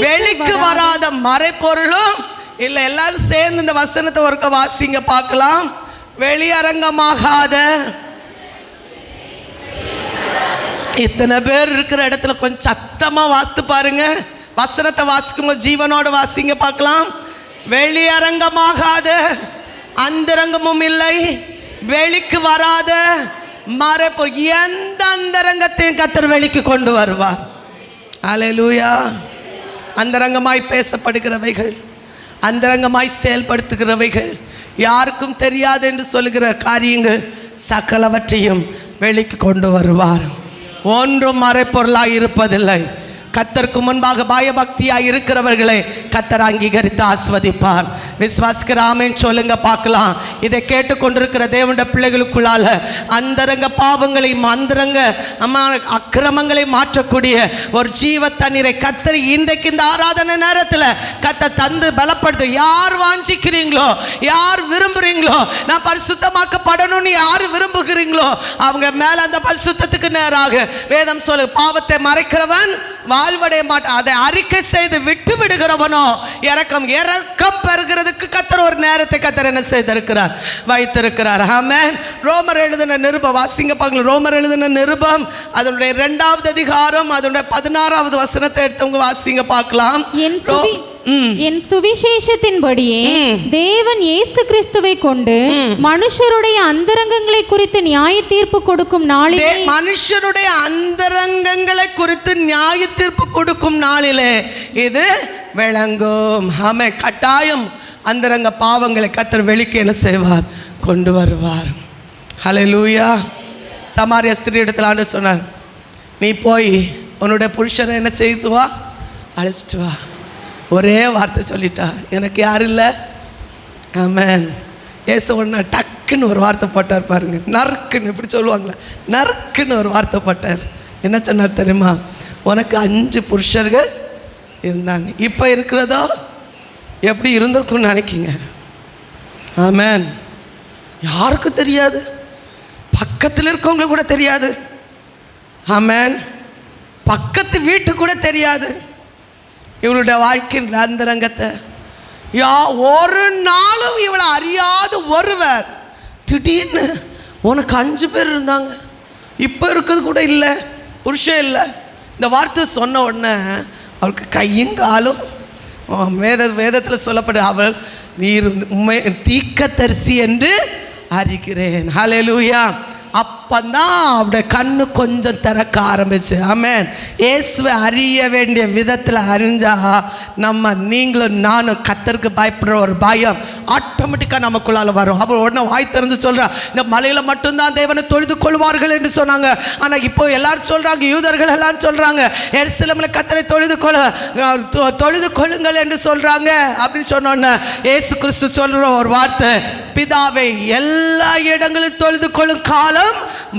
வெளிக்கு வராத மறைபொருளும் இல்லை. எல்லாரும் சேர்ந்து இந்த வசனத்தை ஒருக்க வாசிங்க பார்க்கலாம். வெளியரங்கமாகாத. இத்தனை பேர் இருக்கிற இடத்துல கொஞ்சம் சத்தமா வாசித்து பாருங்க. வசனத்தை வாசிக்கும் ஜீவனோட வாசிங்க பார்க்கலாம். வெளியரங்கமாகாத, அந்தரங்கமும் இல்லை, வெளிக்கு வராத மறைபொருள். எந்த அந்தரங்கத்தையும் கர்த்தர் வெளிக்கு கொண்டு வருவார். ஹல்லேலூயா. அந்தரங்கமாய் பேசப்படுகிறவைகள், அந்தரங்கமாய் செயல்படுத்துகிறவைகள், யாருக்கும் தெரியாது என்று சொல்லுகிற காரியங்கள் சகலவற்றையும் வெளிக்கு கொண்டு வருவார். ஒன்றும் மறைப்பொருளாய் இருப்பதில்லை. கர்த்தருக்கு முன்பாக பயபக்தியாய் இருக்கிறவர்களை கர்த்தர் அங்கீகரித்து ஆஸ்வதிப்பார். விசுவாசிக்கிற ஆமென் சொல்லுங்க பார்க்கலாம். இதை கேட்டுக்கொண்டிருக்கிற தேவனுடைய பிள்ளைகளுக்குள்ளால அந்தரங்க பாவங்களையும் அந்தரங்க அக்கிரமங்களை மாற்றக்கூடிய ஒரு ஜீவ தண்ணீரை கர்த்தர் இன்றைக்கு இந்த ஆராதனை நேரத்தில் கர்த்தர் தந்து பலப்படுத்து. யார் வாஞ்சிக்கிறீங்களோ, யார் விரும்புகிறீங்களோ, நான் பரிசுத்தமாக்கப்படணும்னு யார் விரும்புகிறீங்களோ அவங்க மேலே அந்த பரிசுத்தத்துக்கு நேராக வேதம் சொல்லு, பாவத்தை மறைக்கிறவன் வாழ்வடைய மாட்டான். அதை அறிக்கை செய்து விட்டு விடுகிறவனோ இரக்கம் பெறுகிறதுக்கு கர்த்தர் ஒரு நேரத்தை கர்த்தர் என்ன செய்திருக்கிறார், வைத்திருக்கிறார். ஆமென். ரோமர் எழுதின நிருபம் வாசிங்க பார்க்கலாம். ரோமர் எழுதின நிருபம் அதனுடைய 2வது அதிகாரம் அதனுடைய 16வது வசனத்தை எடுத்தவங்க வாசிங்க பார்க்கலாம். என் சுவிசேஷத்தின்படியே தேவன் இயேசு கிறிஸ்துவை கொண்டு மனுஷருடைய அந்தரங்கங்களை குறித்து நியாய தீர்ப்பு கொடுக்கும் நாளிலே, மனுஷருடைய அந்தரங்கங்களை குறித்து நியாய தீர்ப்பு கொடுக்கும் நாளிலே இது விளங்கும். ஆமென். கட்டாயம் அந்தரங்க பாவங்களை கர்த்தர் வெளிக்கு என்ன செய்வார், கொண்டு வருவார். ஹல்லேலூயா. சமாரிய ஸ்திரீ இடத்துல ஆண்டவர் சொன்னார், நீ போய் உன்னுடைய புருஷனை என்ன செய்து வா, அழைச்சிட்டு வா. ஒரே வார்த்தை சொல்லிட்டா, எனக்கு யாரும் இல்லை. ஆமென். ஏசு ஒன்று டக்குன்னு ஒரு வார்த்தை போட்டார் பாருங்க, நறுக்குன்னு இப்படி சொல்லுவாங்களே, நறுக்குன்னு ஒரு வார்த்தை போட்டார். என்ன சொன்னார் தெரியுமா, உனக்கு 5 புருஷர்கள் இருந்தாங்க, இப்போ இருக்கிறதோ எப்படி இருந்திருக்குன்னு நினைக்கிங்க. ஆமென். யாருக்கும் தெரியாது, பக்கத்தில் இருக்கவங்களுக்கு கூட தெரியாது. ஆமென். பக்கத்து வீட்டுக்கு கூட தெரியாது இவளுடைய வாழ்க்கையின் அந்தரங்கத்தை. ஒரு நாளும் இவளை அறியாத ஒருவர் திடீர்னு உனக்கு 5 பேர் இருந்தாங்க, இப்போ இருக்கிறது கூட இல்லை, புருஷன் இல்லை. இந்த வார்த்தை சொன்ன உடனே அவளுக்கு கையும் காலும் வேதத்தில் சொல்லப்படு, அவள் நீர் உண்மை தீர்க்கதரிசி என்று அறிகிறேன். ஹல்லேலூயா. அப்பந்தான் அவருடைய கண்ணு கொஞ்சம் திறக்க ஆரம்பிச்சு. ஆமென். இயேசுவை அறிய வேண்டிய விதத்தில் அறிஞ்சா நீங்களும் நானும் கர்த்தருக்கு பயப்படுற ஒரு பயம் ஆட்டோமேட்டிக்காக நமக்குள்ளால வரும். அப்புறம் உடனே வாய் திறந்து சொல்கிறா, இந்த மலையில் மட்டும்தான் தேவனை தொழுது கொள்வார்கள் என்று சொன்னாங்க. ஆனால் இப்போ எல்லாரும் சொல்கிறாங்க, யூதர்கள் எல்லாம் சொல்கிறாங்க, எருசலேமில் கர்த்தரை தொழுது கொள்ளுங்கள் என்று சொல்கிறாங்க. அப்படின்னு சொன்னோன்னே இயேசு கிறிஸ்து சொல்கிற ஒரு வார்த்தை, பிதாவை எல்லா இடங்களிலும் தொழுது கொள்ளும் காலம்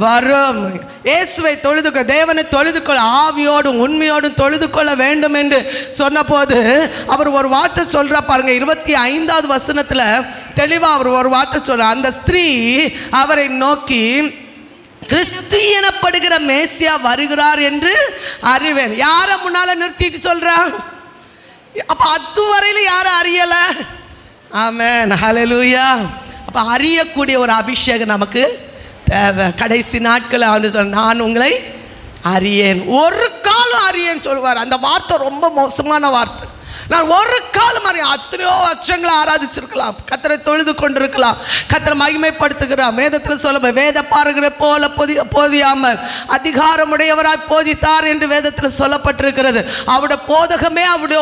வரும். இயேசுவை தொழுது தேவனை தொழுது கொள்ள ஆவியோடும் உண்மையோடும் தொழுது கொள்ள வேண்டும் என்று சொன்ன போது அவர் ஒரு வார்த்தை சொல்றா பாருங்க. 25வது வசனத்தில் தெளிவாக அவர் ஒரு வார்த்தை சொல்ற, அந்த ஸ்திரீ அவரை நோக்கி, கிறிஸ்து எனப்படுகிற மேசியா வருகிறார் என்று அறிவேன். யாரை முன்னால நிறுத்திட்டு சொல்றா? அப்ப அதுவரையில யாரும் அறியல. ஆமென். ஹல்லேலூயா. அப்ப அறியக்கூடிய ஒரு அபிஷேகம் நமக்கு தேவை. கடைசி நாட்கள் வந்து சொன்ன, நான் உங்களை அறியேன், ஒரு காலம் அறியேன்னு சொல்லுவார். அந்த வார்த்தை ரொம்ப மோசமான வார்த்தை. நான் ஒரு காலம் அறிய, அத்தனையோ வருஷங்களை ஆராதிச்சிருக்கலாம், கர்த்தரை தொழுது கொண்டிருக்கலாம், கர்த்தரை மகிமைப்படுத்துகிறார். வேதத்தில் சொல்ல, வேத பாருகிற போல போதியாமல் அதிகாரமுடையவராய் போதித்தார் என்று வேதத்தில் சொல்லப்பட்டிருக்கிறது. அவருடைய போதகமே அவருடைய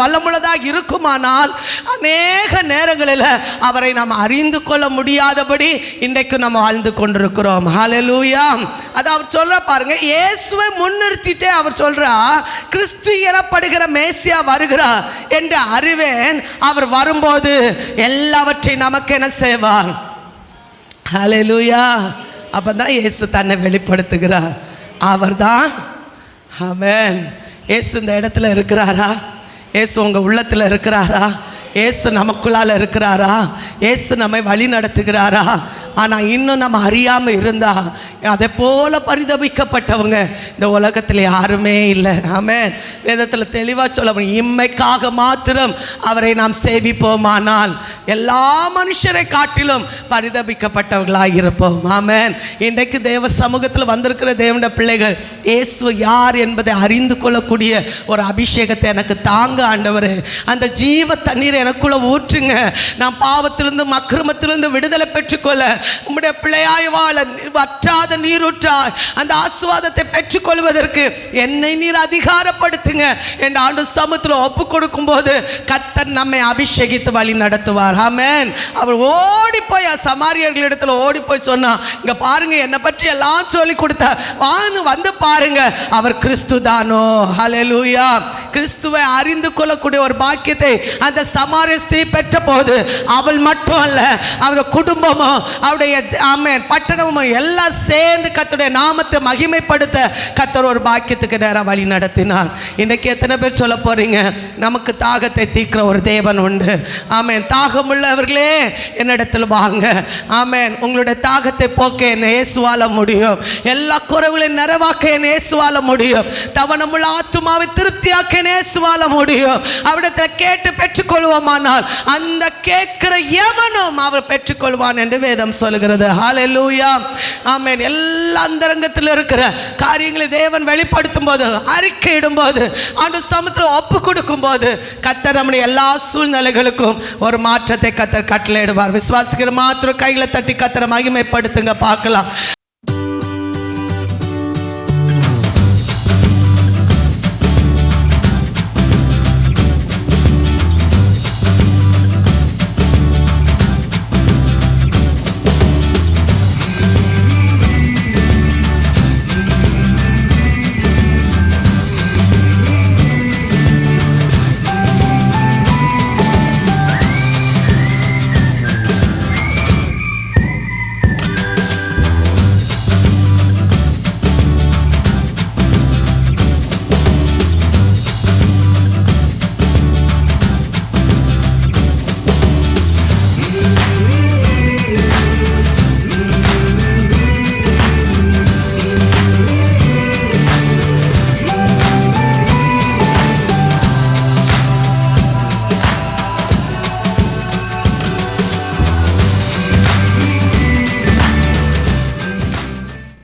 வல்லமுள்ளதாக இருக்குமானால் அநேக நேரங்களில் அவரை நாம் அறிந்து கொள்ள முடியாதபடி இன்றைக்கு நம்ம வாழ்ந்து கொண்டிருக்கிறோம். ஹல்லேலூயா. அது அவர் சொல்ற பாருங்க, இயேசுவை முன்னிறுத்திட்டே அவர் சொல்றா, கிறிஸ்து எனப்படுகிற மேசியா வருகிறார் என்று அறிவேன், அவர் வரும்போது எல்லாவற்றையும் நமக்கு என்ன செய்வார். ஹல்லேலூயா. அப்பதான் இயேசு தன்னை வெளிப்படுத்துகிறார். அவர்தான். ஆமென். இயேசு இந்த இடத்துல இருக்கிறாரா? இயேசு உங்க உள்ளத்தில் இருக்கிறாரா? இயேசு நமக்குள்ளால் இருக்கிறாரா? இயேசு நம்மை வழி நடத்துகிறாரா? ஆனால் இன்னும் நம்ம அறியாமல் இருந்தா அதை போல பரிதபிக்கப்பட்டவங்க இந்த உலகத்தில் யாருமே இல்லை. ஆமென். வேதத்தில் தெளிவாக சொல்ல, இம்மைக்காக மாத்திரம் அவரை நாம் சேவிப்போமானால் எல்லா மனுஷரை காட்டிலும் பரிதபிக்கப்பட்டவர்களாக இருப்போம். ஆமென். இன்றைக்கு தேவ சமூகத்தில் வந்திருக்கிற தேவனுடைய பிள்ளைகள், இயேசு யார் என்பதை அறிந்து கொள்ளக்கூடிய ஒரு அபிஷேகத்தை எனக்கு தாங்க ஆண்டவரே. அந்த ஜீவ தண்ணீரை எனக்குள்ள ஊற்றுங்க. நான் பாவத்திலிருந்து அக்கிரமத்திலிருந்து விடுதலை பெற்றுக்கொள்ள உம்முடைய பிள்ளையாய் வாழ வற்றாத நீரூற்றாய் அந்த ஆசீர்வாதத்தை பெற்றுக்கொள்வதற்கு என்னை நீர் அதிகாரப்படுத்துங்க என்று ஆண்டு சமூகத்தில் ஒப்பு கொடுக்கும் போது கர்த்தர் நம்மை அபிஷேகித்து வழி நடத்துவார். ஆமென். அவர் ஓடி போய் சமாரியர்களிடத்தில் ஓடி போய் சொன்னா, இங்க பாருங்க, என்னை பற்றி எல்லாம் சொல்லி கொடுத்தார், வந்து பாருங்க, அவர் கிறிஸ்து தானோ. ஹல்லேலூயா. கிறிஸ்துவை அறிந்து கொள்ளக்கூடிய ஒரு பாக்கியத்தை அந்த சமாரிய ஸ்திரீ பெற்ற போது அவள் மட்டும் அல்ல, அவங்க குடும்பமும் அவருடைய ஆமென் பட்டணமும் எல்லாம் சேர்ந்து கர்த்தருடைய நாமத்தை மகிமைப்படுத்த கர்த்தர் ஒரு பாக்கியத்துக்கு நேரம் வழி நடத்தினார். இன்னைக்கு எத்தனை பேர் சொல்ல போறீங்க, நமக்கு தாகத்தை தீர்க்கிற ஒரு தேவன் உண்டு. ஆமென். தாகம் உள்ளவர்களே என்னிடத்தில் வாங்க. ஆமென். உங்களுடைய தாகத்தை போக்க என்ன இயேசுவால முடியும். எல்லா குறைவுகளையும் நிறைவாக்க என்ன இயேசுவால முடியும். தவணமுள்ள ஆத்துமாவை திருப்தியாக்க என்ன இயேசுவால முடியும். அவரிடத்தில் கேட்டு பெற்றுக்கொள்வோமானால் அந்த கேட்கிற எவனும் அவர் பெற்றுக்கொள்வான் என்று வேதம் சொல்கிறது. ஹல்லேலூயா. ஆமென். எல்லா அந்தரங்கத்தில் இருக்கிற காரியங்களை தேவன் வெளிப்படுத்தும் போது, அறிக்கையிடும் போது, ஆண்டவர் சமூகத்தில் ஒப்பு கொடுக்கும் போது கர்த்தர் நம்முடைய எல்லா சூழ்நிலைகளுக்கும் ஒரு மாற்றத்தை கர்த்தர் கட்டளையிடுவார். விசுவாசிக்கிற மாத்திரம் கைகளை தட்டி கர்த்தரை மகிமைப்படுத்துங்க பார்க்கலாம்.